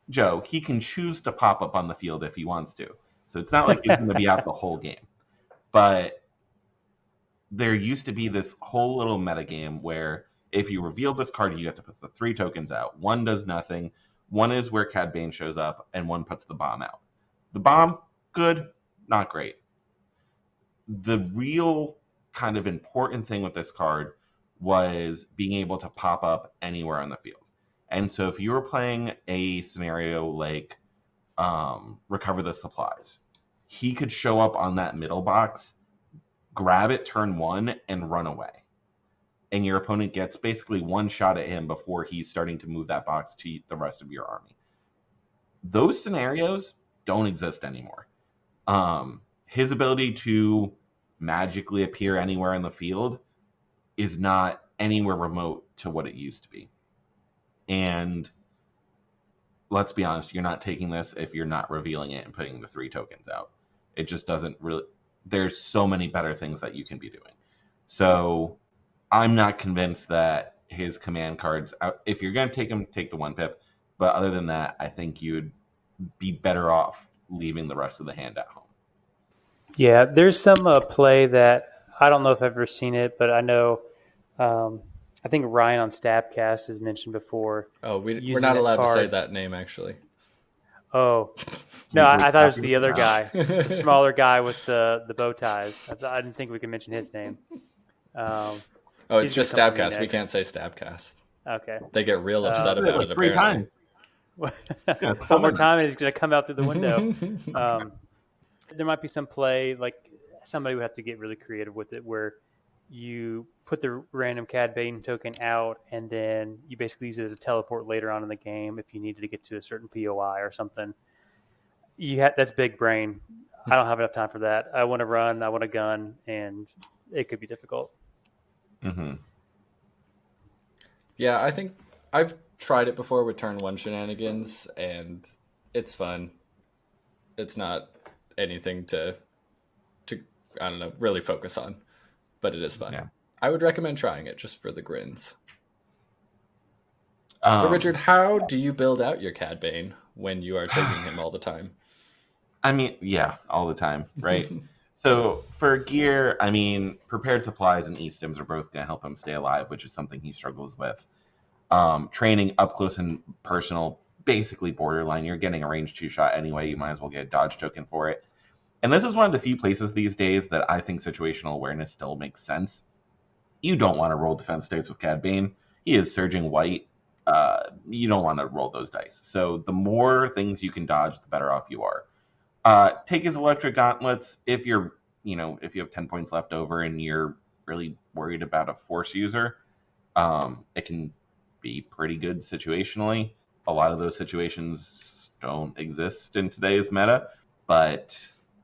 Joe, he can choose to pop up on the field if he wants to. So it's not like he's going to be out the whole game, but there used to be this whole little metagame where if you reveal this card, you have to put the 3 tokens out. 1 does nothing. 1 is where Cad Bane shows up, and 1 puts the bomb out. The bomb, good, not great. The real kind of important thing with this card was being able to pop up anywhere on the field. And so if you were playing a scenario like Recover the Supplies, he could show up on that middle box, grab it turn 1, and run away. And your opponent gets basically 1 shot at him before he's starting to move that box to the rest of your army. Those scenarios don't exist anymore. His ability to magically appear anywhere in the field is not anywhere remote to what it used to be. And let's be honest, you're not taking this if you're not revealing it and putting the 3 tokens out. It just doesn't really... There's so many better things that you can be doing. So I'm not convinced that his command cards... If you're going to take him, take the 1 pip. But other than that, I think you'd be better off leaving the rest of the hand at home. Yeah, there's some play that I don't know if I've ever seen it, but I know I think Ryan on Stabcast has mentioned before. Oh, we're not allowed to say that name, actually. Oh, no, I thought it was the other guy, the smaller guy with the bow ties. I didn't think we could mention his name. It's just Stabcast. We can't say Stabcast. Okay. They get real upset about it. 3 times. One more time, and he's going to come out through the window. There might be some play, like somebody would have to get really creative with it, where you put the random Cad Bane token out, and then you basically use it as a teleport later on in the game if you needed to get to a certain POI or something. That's big brain. I don't have enough time for that. I want to run, I want a gun, and it could be difficult. Mm-hmm. Yeah, I think I've tried it before with turn 1 shenanigans, and it's fun. It's not anything to I don't know, really focus on, but it is fun. Yeah. I would recommend trying it just for the grins. So, Richard, how do you build out your Cad Bane when you are taking him all the time? I mean, yeah, all the time, right? So for gear, I mean, prepared supplies and e-stims are both going to help him stay alive, which is something he struggles with. Training up close and personal, basically borderline. You're getting a range 2-shot anyway. You might as well get a dodge token for it. And this is one of the few places these days that I think situational awareness still makes sense. You don't want to roll defense states with Cad Bane. He is surging white. You don't want to roll those dice. So the more things you can dodge, the better off you are. Take his electric gauntlets if you have 10 points left over and you're really worried about a force user. It can be pretty good situationally. A lot of those situations don't exist in today's meta, but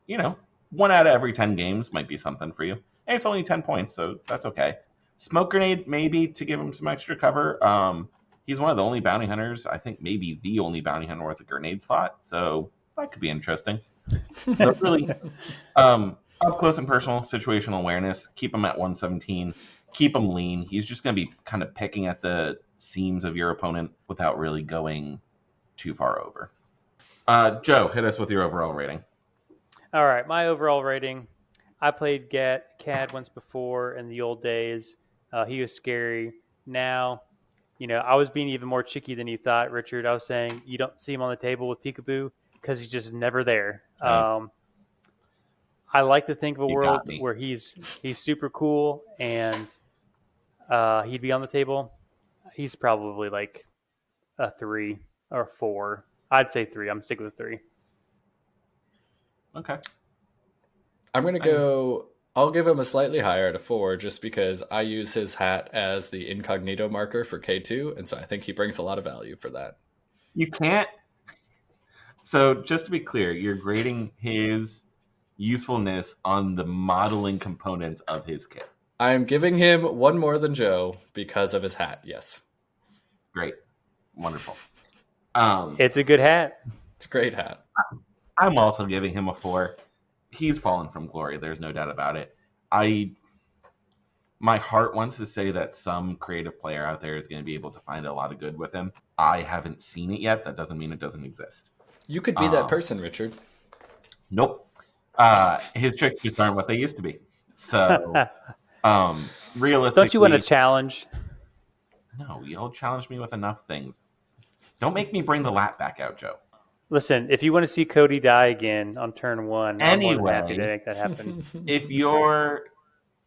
1 out of every 10 games might be something for you. And it's only 10 points, so that's okay. Smoke grenade, maybe to give him some extra cover. He's one of the only bounty hunters, I think maybe the only bounty hunter with a grenade slot, so that could be interesting. But really, up close and personal, situational awareness, keep him at 117, keep him lean. He's just going to be kind of picking at the seams of your opponent without really going too far over. Joe, hit us with your overall rating. All right, my overall rating. I played Cad once before in the old days. He was scary. Now, I was being even more cheeky than you thought, Richard. I was saying you don't see him on the table with Peekaboo because he's just never there. Right. I like to think of a You world got me. where he's super cool and he'd be on the table. He's probably like a 3 or 4. I'd say 3. I'm sticking with 3. Okay. I'm going to go, I'll give him a slightly higher at a 4 just because I use his hat as the incognito marker for K2, and so I think he brings a lot of value for that. You can't. So just to be clear, you're grading his usefulness on the modeling components of his kit. I'm giving him 1 more than Joe because of his hat, yes. Great. Wonderful. It's a good hat. It's a great hat. I'm also giving him a 4. He's fallen from glory. There's no doubt about it. My heart wants to say that some creative player out there is going to be able to find a lot of good with him. I haven't seen it yet. That doesn't mean it doesn't exist. You could be that person, Richard. Nope. His tricks just aren't what they used to be. So, realistically... Don't you want a challenge? No, y'all challenge me with enough things. Don't make me bring the lat back out, Joe. Listen, if you want to see Cody die again on turn 1, I'm more than happy to Anyway. make that happen. If you're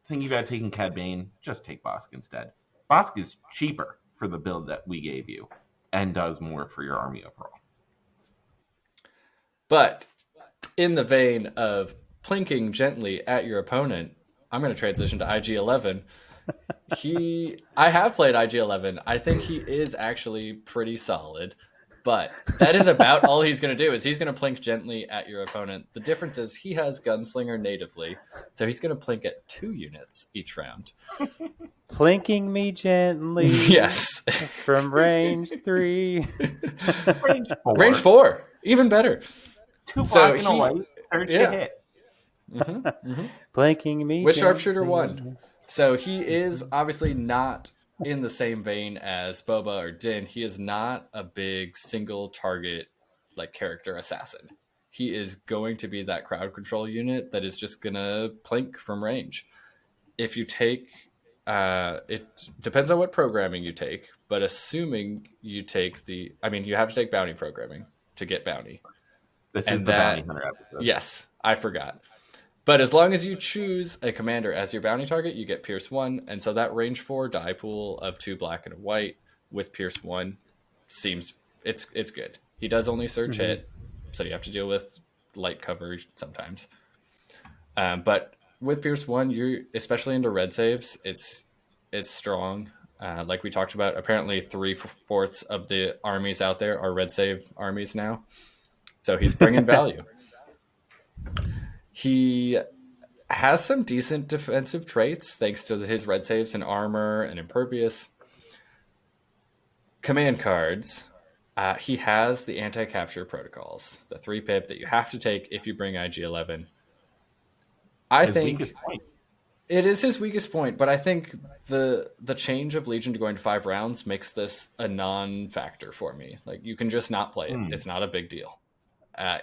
thinking about taking Cad Bane, just take Bosk instead. Bosk is cheaper for the build that we gave you and does more for your army overall. But in the vein of plinking gently at your opponent, I'm going to transition to IG-11. I have played IG-11. I think he is actually pretty solid, but that is about all he's going to do is he's going to plink gently at your opponent. The difference is he has Gunslinger natively, so he's going to plink at 2 units each round. Plinking me gently. Yes. From range 3. Range 4. Range 4. Even better. 2 So black and a white. Search yeah. to hit. Plinking me With gently. Sharpshooter 1. So he is obviously not in the same vein as Boba or Din. He is not a big single target character assassin. He is going to be that crowd control unit that is just gonna plink from range. If you take it depends on what programming you take, but assuming you take you have to take bounty programming to get bounty. This is the bounty hunter episode. Yes, I forgot. But as long as you choose a commander as your bounty target, you get Pierce 1. And so that range 4 die pool of 2 black and a white with Pierce 1 seems it's good. He does only surge hit, so you have to deal with light cover sometimes. But with Pierce 1, you're especially into red saves. It's strong. Like we talked about, apparently three-fourths of the armies out there are red save armies now. So he's bringing value. He has some decent defensive traits thanks to his red saves and armor and impervious. Command cards. He has the anti-capture protocols, the 3-pip that you have to take if you bring IG-11. I His think weakest point. it is his weakest point, but I think the change of Legion to going to 5 rounds makes this a non-factor for me. Like, you can just not play it. It's not a big deal.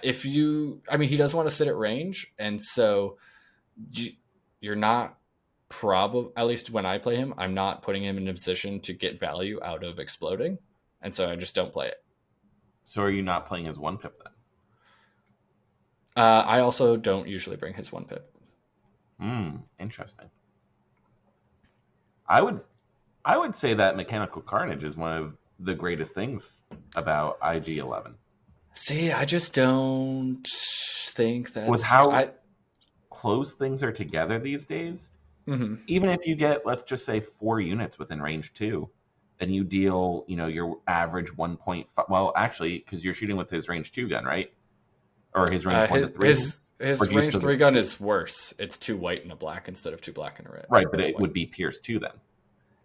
He does want to sit at range, and so you're not at least when I play him, I'm not putting him in a position to get value out of exploding, and so I just don't play it. So are you not playing his 1-pip then? I also don't usually bring his 1-pip. Interesting. I would say that Mechanical Carnage is one of the greatest things about IG-11. See, I just don't think that's... With how close things are together these days, even if you get, let's just say, 4 units within range 2, and you deal, your average 1.5... Well, actually, because you're shooting with his range 2 gun, right? Or his range 1 to 3. His range 3 gun is worse. It's 2 white and a black instead of 2 black and a red. Right, but it would be Pierce 2 then.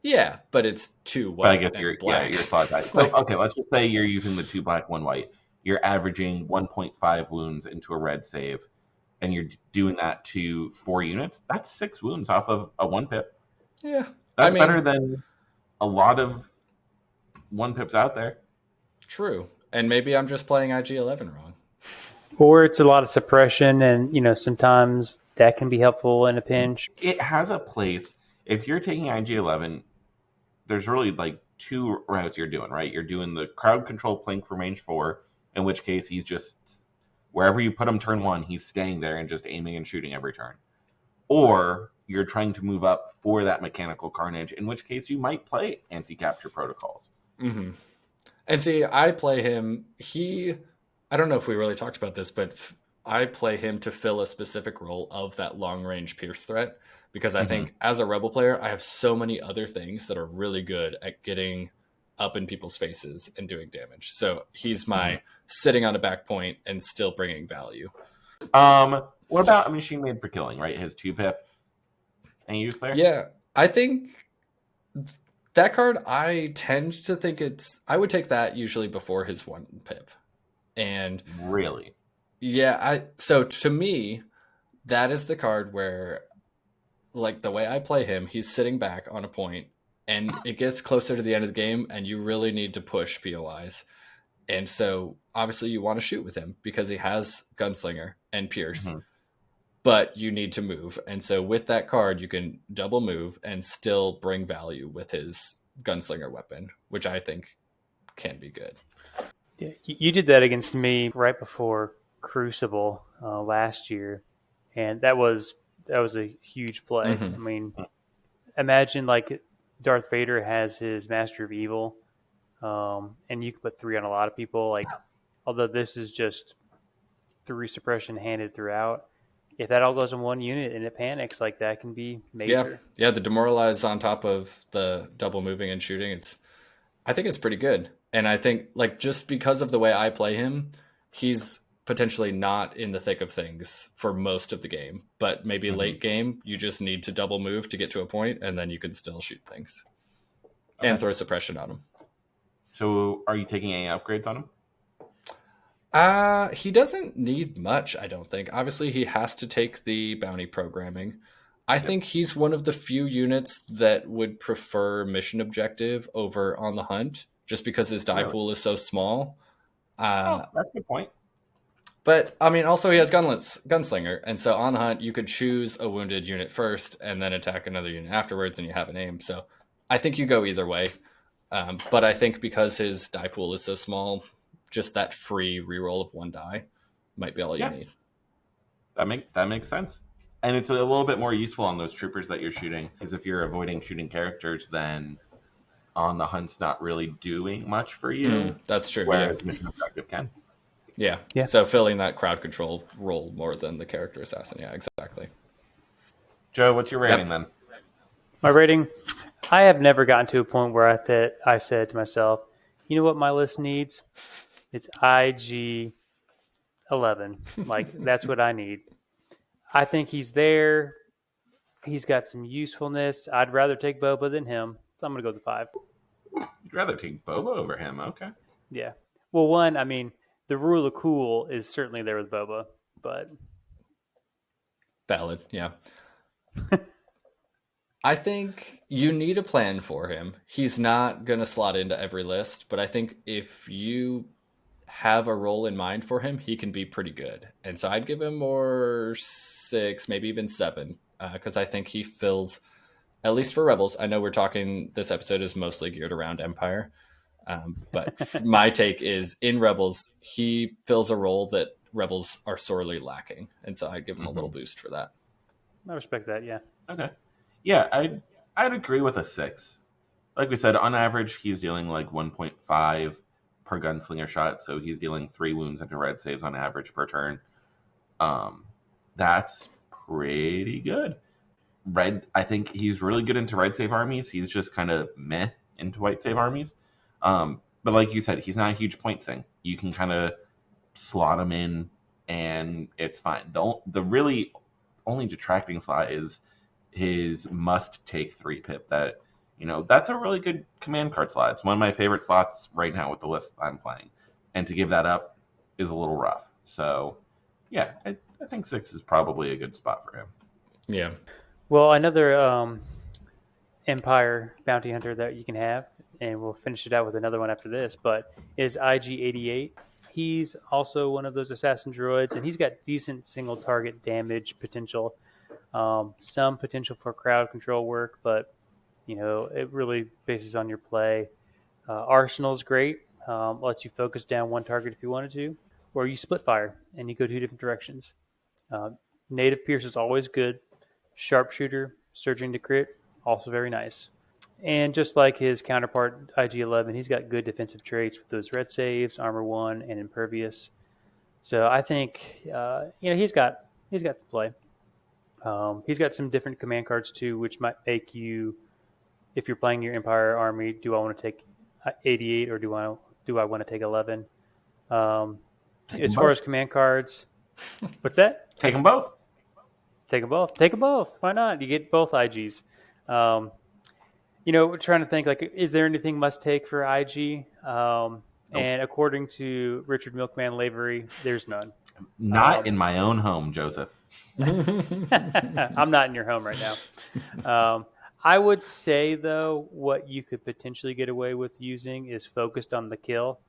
Yeah, but it's 2 white. But I guess you're solid type. Okay, let's just say you're using the 2 black, 1 white. You're averaging 1.5 wounds into a red save, and you're doing that to 4 units. That's 6 wounds off of a 1-pip. Yeah, that's better than a lot of 1-pips out there. True, and maybe I'm just playing IG-11 wrong. Or it's a lot of suppression, and sometimes that can be helpful in a pinch. It has a place. If you're taking IG-11, there's really like 2 routes you're doing, right? You're doing the crowd control plank for range 4, in which case he's just wherever you put him turn 1, he's staying there and just aiming and shooting every turn. Or you're trying to move up for that Mechanical Carnage, in which case you might play anti-capture protocols. Mm-hmm. And see, I play him. I don't know if we really talked about this, but I play him to fill a specific role of that long-range Pierce threat, because I think as a Rebel player, I have so many other things that are really good at getting up in people's faces and doing damage. So he's my sitting on a back point and still bringing value. What about a Machine Made for Killing, right? His 2-pip. Any use there? Yeah, I think that card, I tend to think I would take that usually before his 1-pip. And really, yeah, so to me, that is the card where, like, the way I play him, he's sitting back on a point, and it gets closer to the end of the game, and you really need to push POIs. And so obviously you want to shoot with him because he has Gunslinger and Pierce, but you need to move. And so with that card, you can double move and still bring value with his Gunslinger weapon, which I think can be good. Yeah, you did that against me right before Crucible last year, and that was a huge play. I mean, imagine like Darth Vader has his Master of Evil, and you can put 3 on a lot of people. Like, although this is just 3 suppression handed throughout, if that all goes in 1 unit and it panics, like, that can be major. Yeah, the demoralize on top of the double moving and shooting, I think it's pretty good. And I think, like, just because of the way I play him, he's potentially not in the thick of things for most of the game. But maybe late game, you just need to double move to get to a point, and then you can still shoot things. And throw suppression on him. So are you taking any upgrades on him? He doesn't need much, I don't think. Obviously, he has to take the bounty programming. I think he's one of the few units that would prefer mission objective over on the hunt, just because his die pool is so small. That's a good point. But, I mean, also he has Gunslinger, and so on the hunt, you could choose a wounded unit first and then attack another unit afterwards, and you have an aim. So I think you go either way. But I think because his die pool is so small, just that free reroll of 1 die might be all you need. That makes sense. And it's a little bit more useful on those troopers that you're shooting, because if you're avoiding shooting characters, then on the hunt's not really doing much for you. That's true. Whereas mission objective can. Yeah. So filling that crowd control role more than the character assassin. Yeah, exactly. Joe, what's your rating then? My rating, I have never gotten to a point where I said to myself, you know what my list needs? It's IG 11. Like, that's what I need. I think he's there. He's got some usefulness. I'd rather take Boba than him. So I'm going to go with the 5. You'd rather take Boba over him. Okay. Yeah. Well, one, I mean, the rule of cool is certainly there with Boba, but Valid, yeah. I think you need a plan for him. He's not going to slot into every list, but I think if you have a role in mind for him, he can be pretty good. And so I'd give him more 6, maybe even 7, because I think he fills, at least for Rebels. I know we're talking, this episode is mostly geared around Empire. But my take is in Rebels, he fills a role that Rebels are sorely lacking. And so I'd give him a little boost for that. I respect that, yeah. Okay. Yeah, I'd agree with a 6. Like we said, on average, he's dealing like 1.5 per gunslinger shot, so he's dealing 3 wounds into red saves on average per turn. That's pretty good. I think he's really good into red save armies. He's just kind of meh into white save armies. But like you said, he's not a huge point sink. You can kind of slot him in, and it's fine. The really only detracting slot is his must take 3 pip. That's a really good command card slot. It's one of my favorite slots right now with the list I'm playing, and to give that up is a little rough. So yeah, I think 6 is probably a good spot for him. Yeah. Well, another Empire bounty hunter that you can have, and we'll finish it out with another one after this, but is IG-88. He's also one of those assassin droids, and he's got decent single target damage potential, some potential for crowd control work, but it really bases on your play. Arsenal's great, lets you focus down one target if you wanted to, or you split fire and you go 2 different directions. Native Pierce is always good. Sharpshooter, surging to crit, also very nice. And just like his counterpart, IG-11, he's got good defensive traits with those red saves, armor 1, and impervious. So I think he's got some play. He's got some different command cards too, which might make you, if you're playing your Empire army, do I want to take 88 or do I want to take 11? As far as command cards, what's that? Take them both. Take them both. Take them both. Why not? You get both IGs. We're trying to think, like, is there anything must take for IG? Nope. And according to Richard Milkman Lavery, there's none. Not in my own home, Joseph. I'm not in your home right now. I would say, though, what you could potentially get away with using is focused on the kill.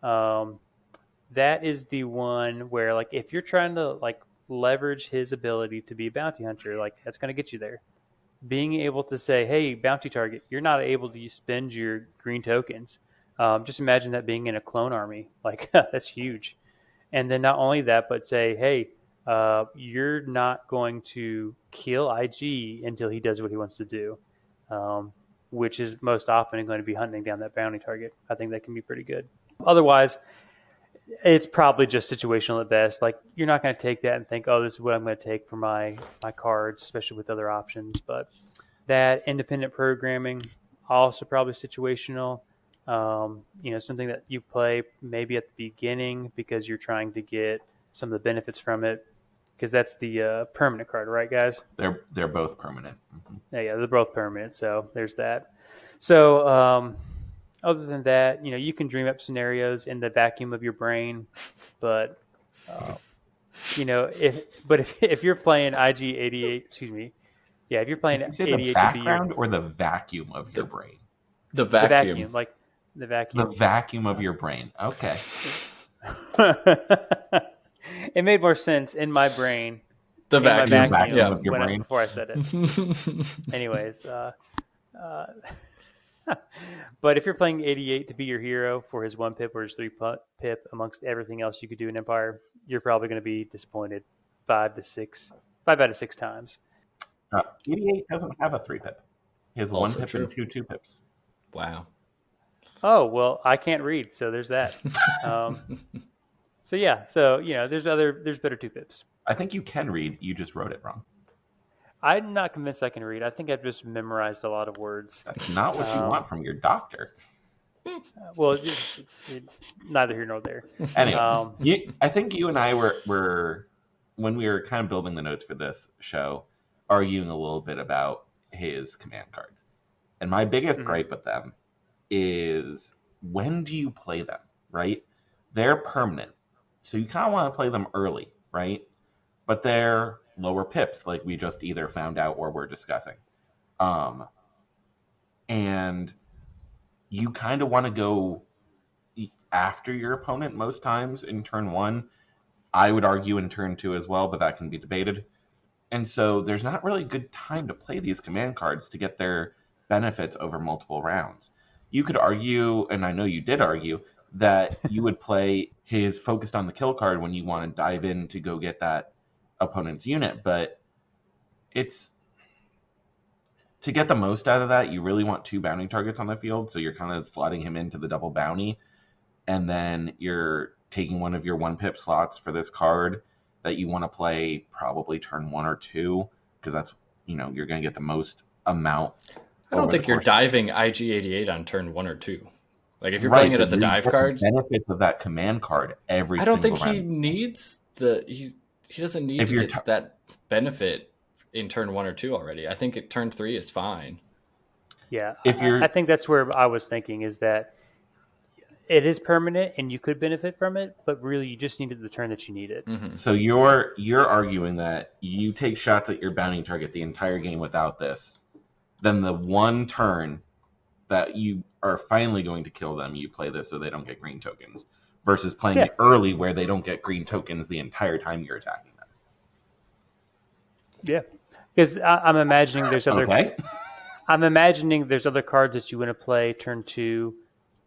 That is the one where, like, if you're trying to, like, leverage his ability to be a bounty hunter, like, that's going to get you there. Being able to say, hey, bounty target, you're not able to spend your green tokens. Just imagine that being in a clone army. Like, that's huge. And then not only that, but say, hey, you're not going to kill IG until he does what he wants to do, which is most often going to be hunting down that bounty target. I think that can be pretty good. Otherwise, it's probably just situational at best. Like, you're not going to take that and think, oh, this is what I'm going to take for my cards, especially with other options. But that independent programming, also probably situational. Something that you play maybe at the beginning because you're trying to get some of the benefits from it, because that's the permanent card, right, guys? They're both permanent. Mm-hmm. Yeah, they're both permanent. So there's that. So other than that, you can dream up scenarios in the vacuum of your brain, but if you're playing IG-88, excuse me, yeah, if you're playing Did you say 88 the background or the vacuum of your brain? The the vacuum. vacuum, like the vacuum. The vacuum of your brain. Okay. It made more sense in my brain. The in my vacuum. vacuum Yeah. Of your brain. before I said it. Anyways, but if you're playing 88 to be your hero for his 1 pip or his 3 pip amongst everything else you could do in Empire, you're probably going to be disappointed 5 out of 6 times. 88 doesn't have a 3 pip. He has 1 Also pip true. and 2 pips. Wow. Oh, well, I can't read, so there's that. So yeah, there's better 2 pips. I think you can read. You just wrote it wrong. I'm not convinced I can read. I think I've just memorized a lot of words. That's not what you want from your doctor. Well, neither here nor there. Anyway, Um, I think you and I were when we were kind of building the notes for this show, arguing a little bit about his command cards. And my biggest Mhm. gripe with them is when do you play them, right? They're permanent. So you kind of want to play them early, right? But they're lower pips, like we just either found out or we're discussing. And you kind of want to go after your opponent most times in turn one. I would argue in turn two as well, but that can be debated. And so there's not really a good time to play these command cards to get their benefits over multiple rounds. You could argue, and I know you did argue, that you would play his focused on the kill card when you want to dive in to go get that opponent's unit, but it's to get the most out of that, you really want 2 bounty targets on the field, so you're kind of slotting him into the double bounty, and then you're taking one of your 1-pip slots for this card that you want to play probably turn 1 or 2, because that's, you're going to get the most amount. I don't think you're diving IG-88 on turn 1 or 2. Like, if you're playing it as a dive card, benefits of that command card every I don't single think he round. needs he doesn't need to get that benefit in turn 1 or 2 already. I think turn 3 is fine. Yeah, I think that's where I was thinking, is that it is permanent and you could benefit from it, but really you just needed the turn that you needed. Mm-hmm. So you're arguing that you take shots at your bounty target the entire game without this, then the one turn that you are finally going to kill them, you play this so they don't get green tokens, versus playing it early where they don't get green tokens the entire time you're attacking them. Yeah, because I'm imagining there's other. Okay. I'm imagining there's other cards that you want to play turn 2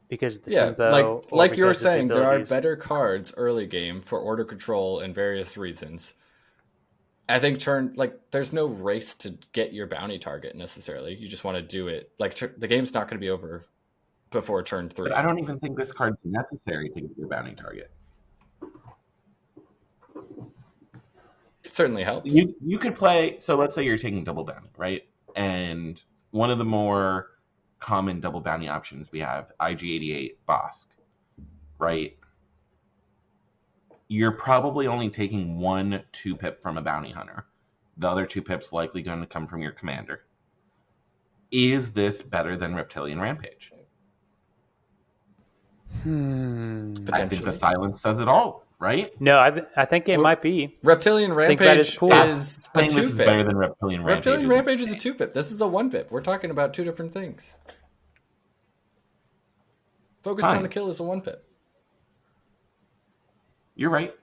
because of the tempo. Like you were saying, there are better cards early game for order control and various reasons. I think there's no race to get your bounty target necessarily. You just want to do it. Like the game's not going to be over before turn 3. But I don't even think this card's necessary to get your bounty target. It certainly helps. You could play, so let's say you're taking double bounty, right? And one of the more common double bounty options we have, IG-88 Bosk, right? You're probably only taking 1 2-pip from a bounty hunter. The other 2 pips likely going to come from your commander. Is this better than Reptilian Rampage? I think the silence says it all, right? No, I think it might be. Reptilian Rampage is a 2-pip. This is better than Reptilian Rampage. Reptilian Rampage is a 2-pip. This is a 1-pip. We're talking about 2 different things. Focused on the kill is a 1-pip. You're right.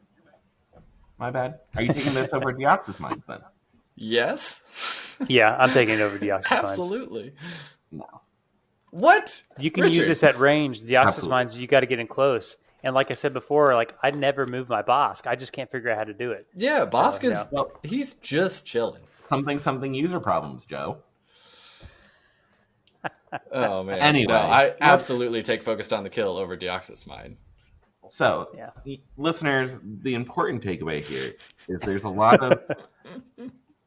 My bad. Are you taking this over Deoxys Mines then? Yes. Yeah, I'm taking it over Deoxys Mines. Absolutely. No. What? You can use this at range. Deoxys Mines, you got to get in close. And like I said before, I never move my Bosk. I just can't figure out how to do it. Yeah, Bosk he's just chilling. Something user problems, Joe. Oh man. Anyway, I absolutely take Focused on the Kill over Deoxys Mine. So, listeners, the important takeaway here is there's a lot of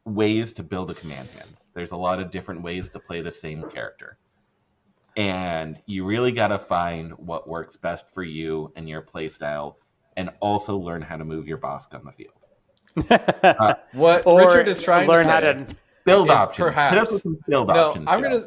ways to build a command hand. There's a lot of different ways to play the same character. And you really got to find what works best for you and your play style, and also learn how to move your Bosk on the field. What Richard is trying to say how to build options. Perhaps. Hit us with some build options.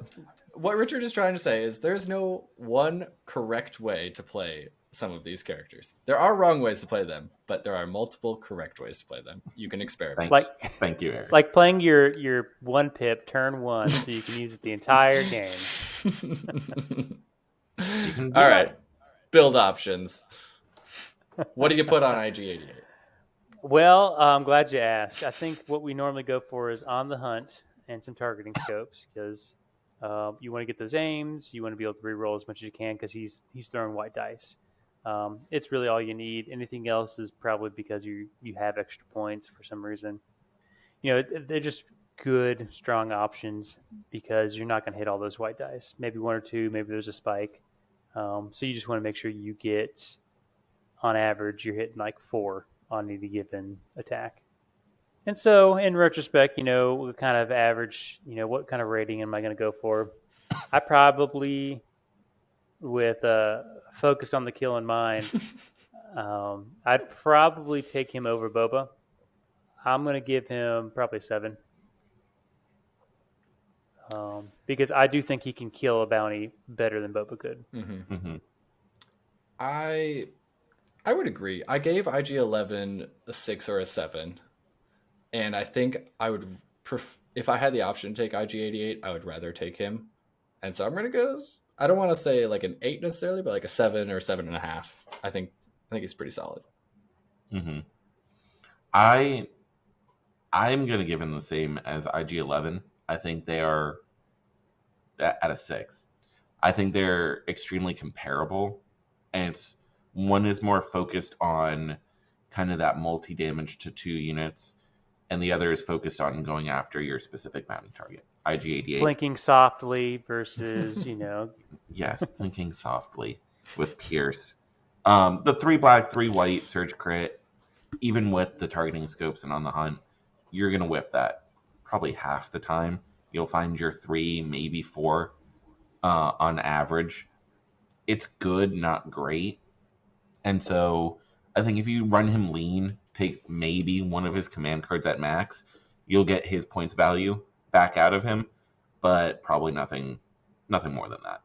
What Richard is trying to say is there's no one correct way to play some of these characters. There are wrong ways to play them, but there are multiple correct ways to play them. You can experiment. Thank you, Eric. Like playing your 1-pip turn 1 so you can use it the entire game. All right. Build options. What do you put on IG-88? Well, I'm glad you asked. I think what we normally go for is On the Hunt and some targeting scopes, because you want to get those aims. You want to be able to reroll as much as you can because he's throwing white dice. It's really all you need. Anything else is probably because you have extra points for some reason. They're just good, strong options because you're not going to hit all those white dice. Maybe 1 or 2, maybe there's a spike. So you just want to make sure you get, on average, you're hitting 4 on any given attack. And so, in retrospect, what kind of average, what kind of rating am I going to go for? I probably, with focus on the kill in mind, I'd probably take him over Boba. I'm going to give him probably 7. Because I do think he can kill a bounty better than Boba could. Mm-hmm. I would agree. I gave IG-11 a 6 or a 7, and I think I would if I had the option to take IG-88, I would rather take him. And so I'm gonna go. I don't want to say like an 8 necessarily, but like a 7 or 7.5. I think he's pretty solid. Mm-hmm. I'm gonna give him the same as IG-11. I think they are at a 6. I think they're extremely comparable, and one is more focused on kind of that multi-damage to 2 units, and the other is focused on going after your specific bounty target. IG-88. Blinking softly versus, Yes, blinking softly with Pierce. The 3 black, 3 white surge crit, even with the targeting scopes and on the hunt, you're going to whiff that probably half the time. You'll find your 3, maybe 4 on average. It's good, not great. And so I think if you run him lean, take maybe one of his command cards at max, you'll get his points value back out of him, but probably nothing more than that.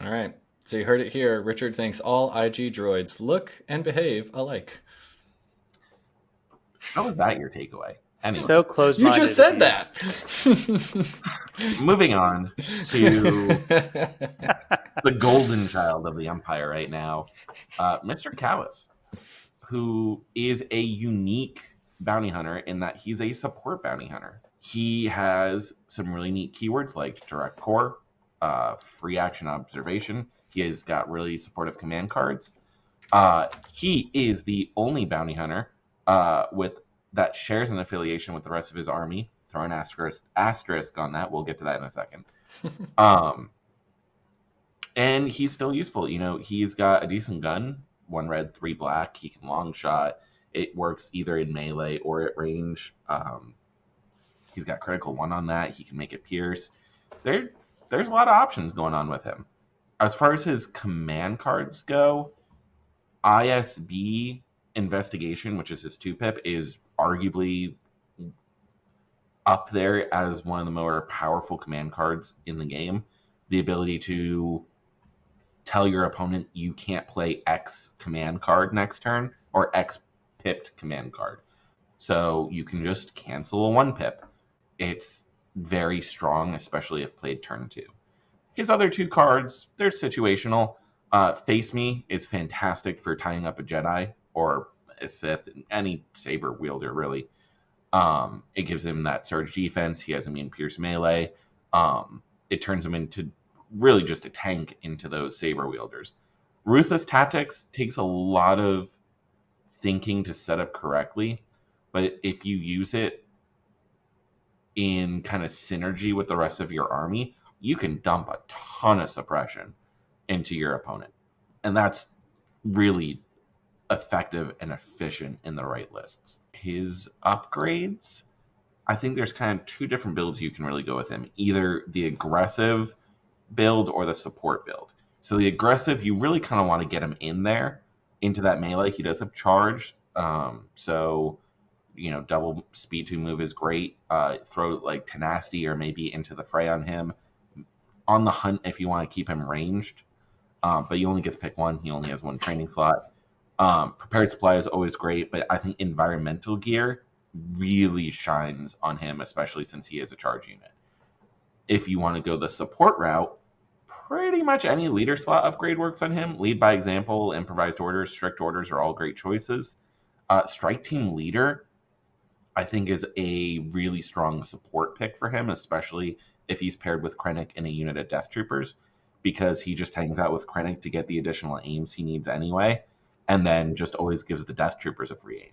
All right. So you heard it here. Richard thinks all IG droids look and behave alike. How was that your takeaway? Anyway, so close-minded. You just said that. Moving on to the golden child of the Empire right now, Mr. Kallus, who is a unique bounty hunter in that he's a support bounty hunter. He has some really neat keywords like direct core, free action observation. He has got really supportive command cards. He is the only bounty hunter that shares an affiliation with the rest of his army. Throw an asterisk on that. We'll get to that in a second. And he's still useful. He's got a decent gun. 1 red, 3 black. He can long shot. It works either in melee or at range. He's got critical 1 on that. He can make it pierce. There's a lot of options going on with him. As far as his command cards go, ISB Investigation, which is his 2-pip, is arguably up there as one of the more powerful command cards in the game. The ability to tell your opponent you can't play X command card next turn or X pipped command card. So you can just cancel a 1-pip. It's very strong, especially if played turn 2. His other 2 cards, they're situational. Face Me is fantastic for tying up a Jedi or a Sith, any saber wielder, really. It gives him that surge defense. He has immune pierce melee. It turns him into really just a tank into those saber wielders. Ruthless Tactics takes a lot of thinking to set up correctly, but if you use it in kind of synergy with the rest of your army, you can dump a ton of suppression into your opponent. And that's really effective and efficient in the right lists. His upgrades, I think there's kind of 2 different builds you can really go with him. Either the aggressive build or the support build. So the aggressive, you really kind of want to get him in there into that melee. He does have charge. So, double speed to move is great. Throw like tenacity or maybe into the fray on him. On the hunt if you want to keep him ranged. But you only get to pick 1. He only has 1 training slot. Prepared supply is always great, but I think environmental gear really shines on him, especially since he is a charge unit. If you want to go the support route, pretty much any leader slot upgrade works on him. Lead by example, improvised orders, strict orders are all great choices. Strike team leader, I think, is a really strong support pick for him, especially if he's paired with Krennic in a unit of Death Troopers, because he just hangs out with Krennic to get the additional aims he needs anyway, and then just always gives the Death Troopers a free aim.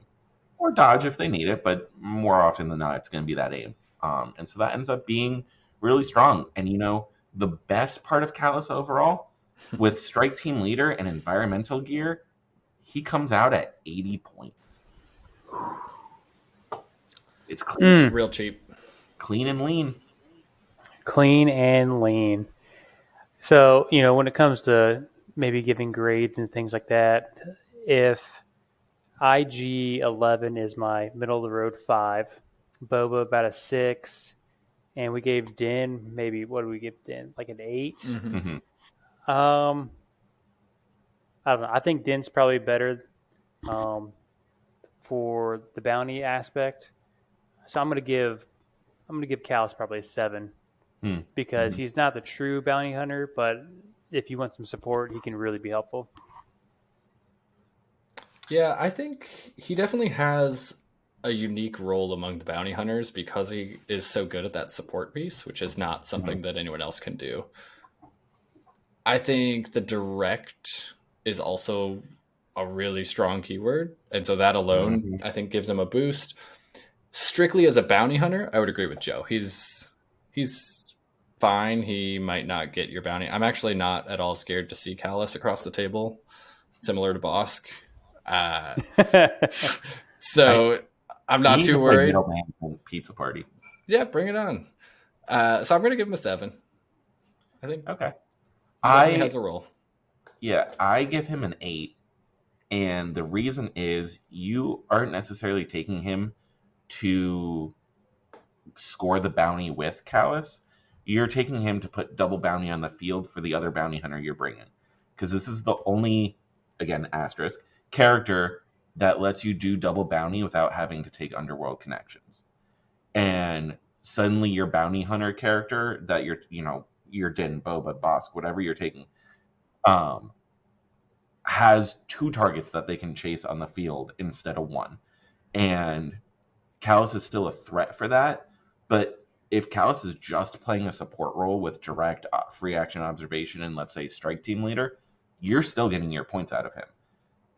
Or dodge if they need it, but more often than not, it's going to be that aim. And so that ends up being really strong. And the best part of Kallus overall, with Strike Team Leader and environmental gear, he comes out at 80 points. It's clean, Real cheap. clean and lean. Clean and lean. So, when it comes to maybe giving grades and things like that, if IG 11 is my middle of the road 5, Boba about a 6, and we gave Din maybe, what do we give Din? Like an 8? Mhm. Um, I don't know. I think Din's probably better for the bounty aspect. So I'm gonna give Callus probably a 7 Hmm. because he's not the true bounty hunter, but if you want some support, he can really be helpful. Yeah, I think he definitely has a unique role among the bounty hunters because he is so good at that support piece, which is not something that anyone else can do. I think the direct is also a really strong keyword, and so that alone, I think, gives him a boost. Strictly as a bounty hunter, I would agree with Joe. He's fine. He might not get your bounty. I'm actually not at all scared to see Callus across the table, similar to Bosk. So I'm You not need too to play worried. Middleman and Pizza Party. Yeah, bring it on. So I'm going to give him a 7. I think Okay. he definitely has a role. I give him an 8. And the reason is you aren't necessarily taking him to score the bounty with Callus. You're taking him to put double bounty on the field for the other bounty hunter you're bringing. Because this is the only, again, asterisk, character that lets you do double bounty without having to take underworld connections. And suddenly your bounty hunter character that you're, your Din, Boba, Bosk, whatever you're taking, has 2 targets that they can chase on the field instead of 1. And Callus is still a threat for that. But if Callus is just playing a support role with direct free action observation and, let's say, strike team leader, you're still getting your points out of him.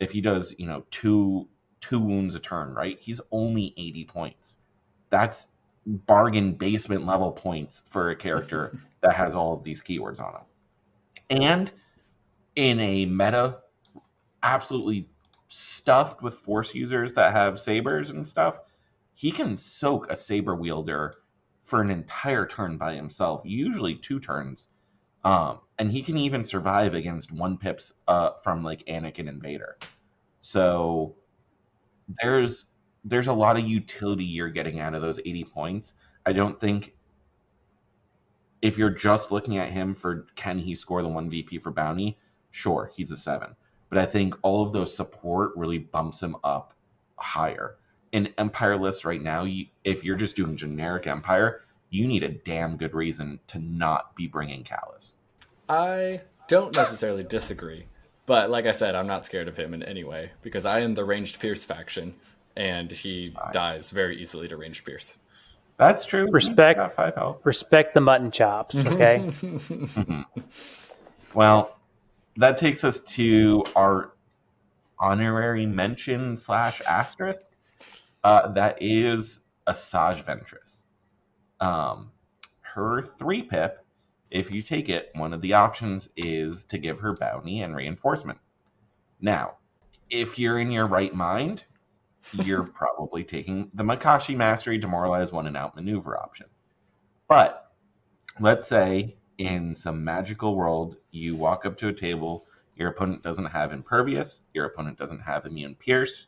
If he does, two wounds a turn, right? He's only 80 points. That's bargain basement level points for a character that has all of these keywords on him. And in a meta absolutely stuffed with force users that have sabers and stuff, he can soak a saber wielder for an entire turn by himself, usually 2 turns. And he can even survive against 1 pips from like Anakin and Vader. So there's a lot of utility you're getting out of those 80 points. I don't think if you're just looking at him for can he score the 1 VP for bounty, sure, he's a 7. But I think all of those support really bumps him up higher. In Empire lists right now, if you're just doing generic Empire, you need a damn good reason to not be bringing Callus. I don't necessarily disagree, but like I said, I'm not scared of him in any way because I am the ranged Pierce faction, and he dies very easily to ranged Pierce. That's true. Respect, Got 5 health. Respect the mutton chops, okay? Well, that takes us to our honorary mention / asterisk. That is Asajj Ventress. Her 3 pip, if you take it, one of the options is to give her bounty and reinforcement. Now, if you're in your right mind, you're probably taking the Makashi Mastery Demoralize 1 and outmaneuver option. But let's say in some magical world, you walk up to a table, your opponent doesn't have Impervious, your opponent doesn't have Immune Pierce,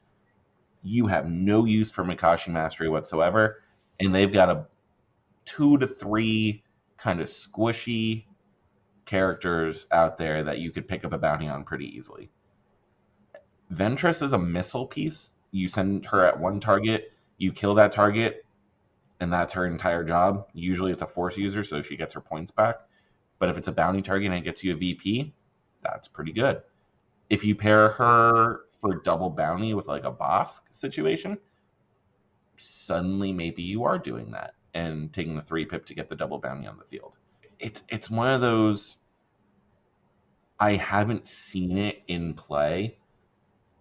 you have no use for Makashi Mastery whatsoever, and they've got a 2 to 3 kind of squishy characters out there that you could pick up a bounty on pretty easily. Ventress is a missile piece. You send her at 1 target, you kill that target, and that's her entire job. Usually it's a force user, so she gets her points back. But if it's a bounty target and it gets you a VP, that's pretty good. If you pair her for double bounty with like a Bosk situation, suddenly maybe you are doing that and taking the 3 pip to get the double bounty on the field. It's one of those, I haven't seen it in play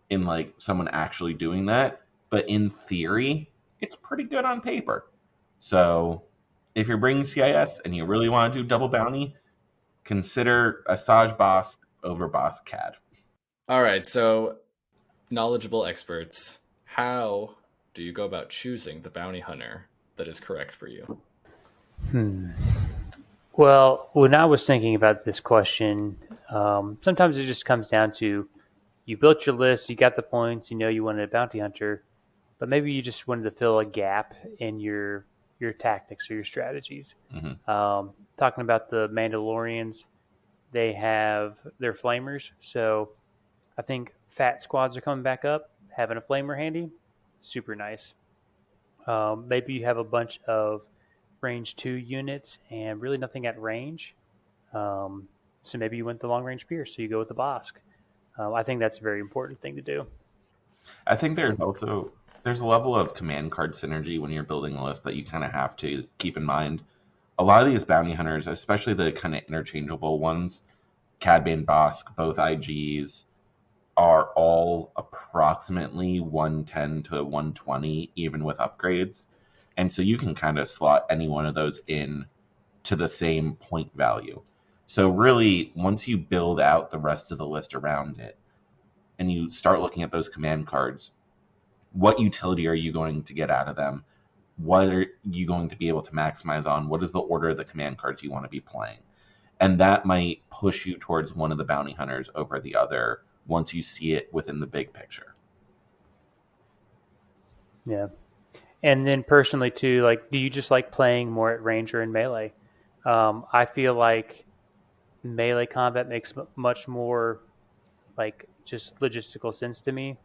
in like someone actually doing that, but in theory, it's pretty good on paper. So if you're bringing CIS and you really want to do double bounty, consider Asajj Bosk over Bosk CAD. All right, so knowledgeable experts, how do you go about choosing the bounty hunter that is correct for you? Well, when I was thinking about this question, sometimes it just comes down to you built your list, you got the points, you know you wanted a bounty hunter, but maybe you just wanted to fill a gap in your tactics or your strategies. Hmm. Talking about the Mandalorians, they have their flamers, so I think fat squads are coming back up. Having a flamer handy, super nice. Maybe you have a bunch of range 2 units and really nothing at range. Um, so maybe you went the long range pierce, so you go with the Bosk. I think that's a very important thing to do. I think there's a level of command card synergy when you're building a list that you kind of have to keep in mind. A lot of these bounty hunters, especially the kind of interchangeable ones, Cad Bane Bosk, both IGs, are all approximately 110 to 120, even with upgrades. And so you can kind of slot any one of those in to the same point value. So really, once you build out the rest of the list around it and you start looking at those command cards, what utility are you going to get out of them? What are you going to be able to maximize on? What is the order of the command cards you want to be playing? And that might push you towards one of the bounty hunters over the other once you see it within the big picture. Yeah. And then personally too, like, do you just like playing more at range or in melee? I feel like melee combat makes much more like just logistical sense to me.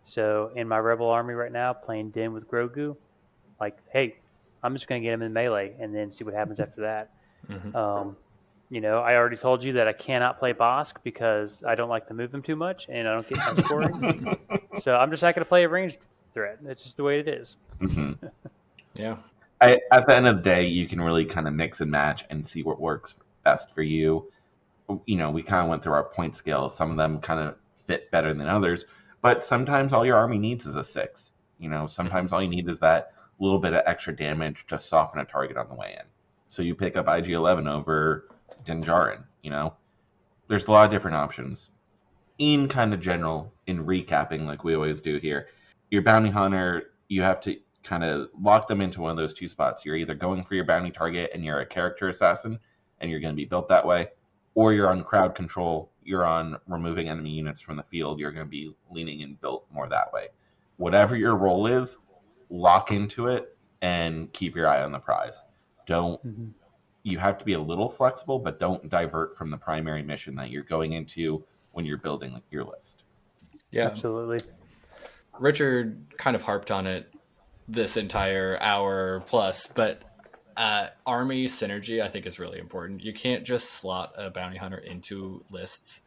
So in my rebel army right now, playing Din with Grogu, like, hey, I'm just going to get him in melee and then see what happens after that. Mm-hmm. I already told you that I cannot play Bosk because I don't like to move him too much and I don't get my scoring. So I'm just not going to play a ranged threat. That's just the way it is. Mm-hmm. Yeah. At the end of the day, you can really kind of mix and match and see what works best for you. We kind of went through our point scale. Some of them kind of fit better than others, but sometimes all your army needs is a 6. Sometimes all you need is that little bit of extra damage to soften a target on the way in. So you pick up IG-11 over Din Djarin. There's a lot of different options. In kind of general, in recapping, like we always do here, your bounty hunter, you have to kind of lock them into one of those two spots. You're either going for your bounty target and you're a character assassin and you're going to be built that way, or you're on crowd control, you're on removing enemy units from the field, you're going to be leaning and built more that way. Whatever your role is, lock into it and keep your eye on the prize. You have to be a little flexible, but don't divert from the primary mission that you're going into when you're building your list. Yeah. Absolutely. Richard kind of harped on it this entire hour plus, but army synergy I think is really important. You can't just slot a bounty hunter into lists,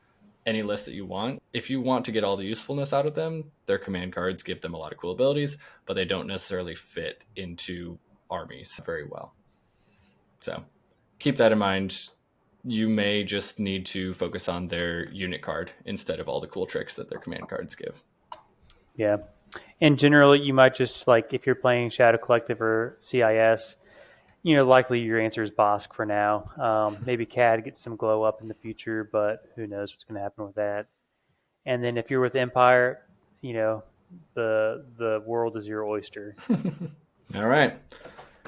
any list that you want. If you want to get all the usefulness out of them, their command cards give them a lot of cool abilities, but they don't necessarily fit into armies very well. So keep that in mind. You may just need to focus on their unit card instead of all the cool tricks that their command cards give. Yeah. In general, you might just, like, if you're playing Shadow Collective or CIS, likely your answer is Bosk for now. Maybe Cad gets some glow up in the future, but who knows what's going to happen with that. And then if you're with Empire, the world is your oyster. All right.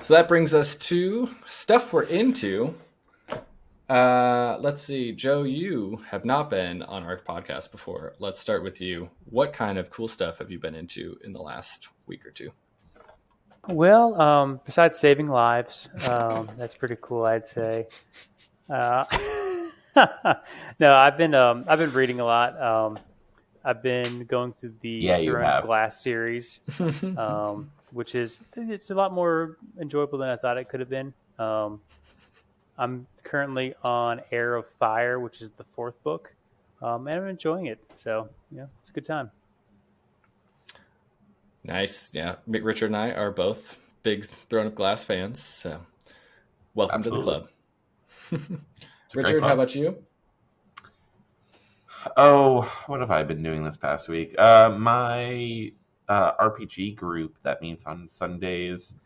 So that brings us to stuff we're into. Let's see. Joe, you have not been on our podcast before. Let's start with you. What kind of cool stuff have you been into in the last week or two? Well, besides saving lives, that's pretty cool, I'd say. No, I've been reading a lot. I've been going through the Throne of Glass series, which it's a lot more enjoyable than I thought it could have been. I'm currently on Heir of Fire, which is the 4th book, and I'm enjoying it. So, it's a good time. Nice. Yeah. Richard and I are both big Throne of Glass fans. So welcome Absolutely. to the club. Richard, how about you? Oh, what have I been doing this past week? My RPG group that meets on Sundays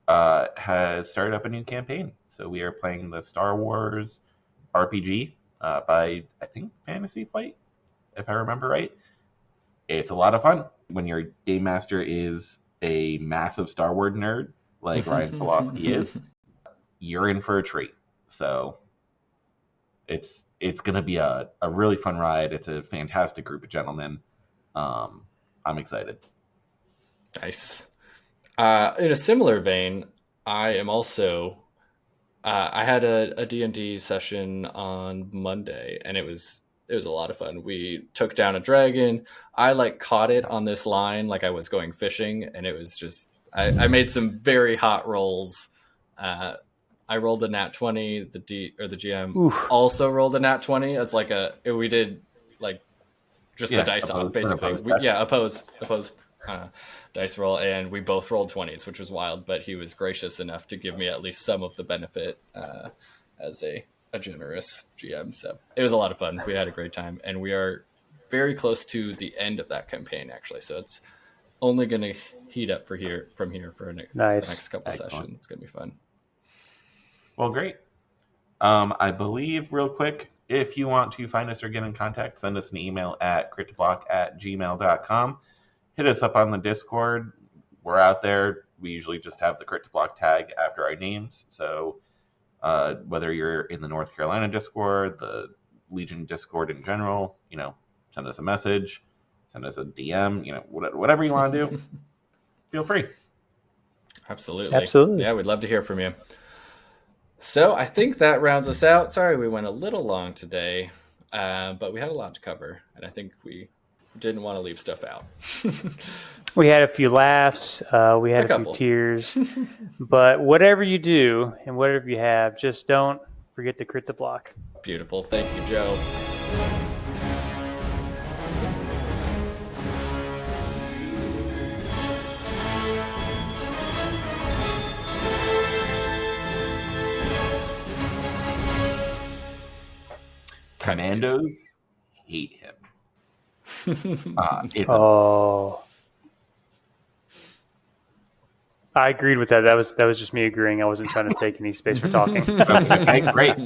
has started up a new campaign. So we are playing the Star Wars RPG by, I think, Fantasy Flight, if I remember right. It's a lot of fun when your game master is a massive Star Wars nerd like Ryan Sawalski is, you're in for a treat. So it's going to be a really fun ride. It's a fantastic group of gentlemen. I'm excited. Nice. In a similar vein, I am also. I had a D&D session on Monday, and it was a lot of fun. We took down a dragon. I caught it on this line like I was going fishing, and it was just I made some very hot rolls. I rolled a nat 20. The GM Oof. also rolled a nat 20 as we did just a dice off basically. Opposed dice roll, and we both rolled 20s, which was wild, but he was gracious enough to give me at least some of the benefit as a generous GM. So it was a lot of fun. We had a great time, and we are very close to the end of that campaign actually, so it's only going to heat up from here for the next couple sessions. It's going to be fun. Well, great. I believe real quick, if you want to find us or get in contact, send us an email at crit2block@gmail.com. Hit us up on the Discord. We're out there. We usually just have the Crit2Block tag after our names. So whether you're in the North Carolina Discord, the Legion Discord in general, send us a message, send us a DM, whatever you want to do, feel free. Absolutely. Yeah, we'd love to hear from you. So I think that rounds us out. Sorry we went a little long today, but we had a lot to cover, and I think we didn't want to leave stuff out. We had a few laughs. We had a few tears. But whatever you do and whatever you have, just don't forget to crit the block. Beautiful. Thank you, Joe. Commandos hate him. I agreed with that. That was just me agreeing. I wasn't trying to take any space for talking. Okay, great.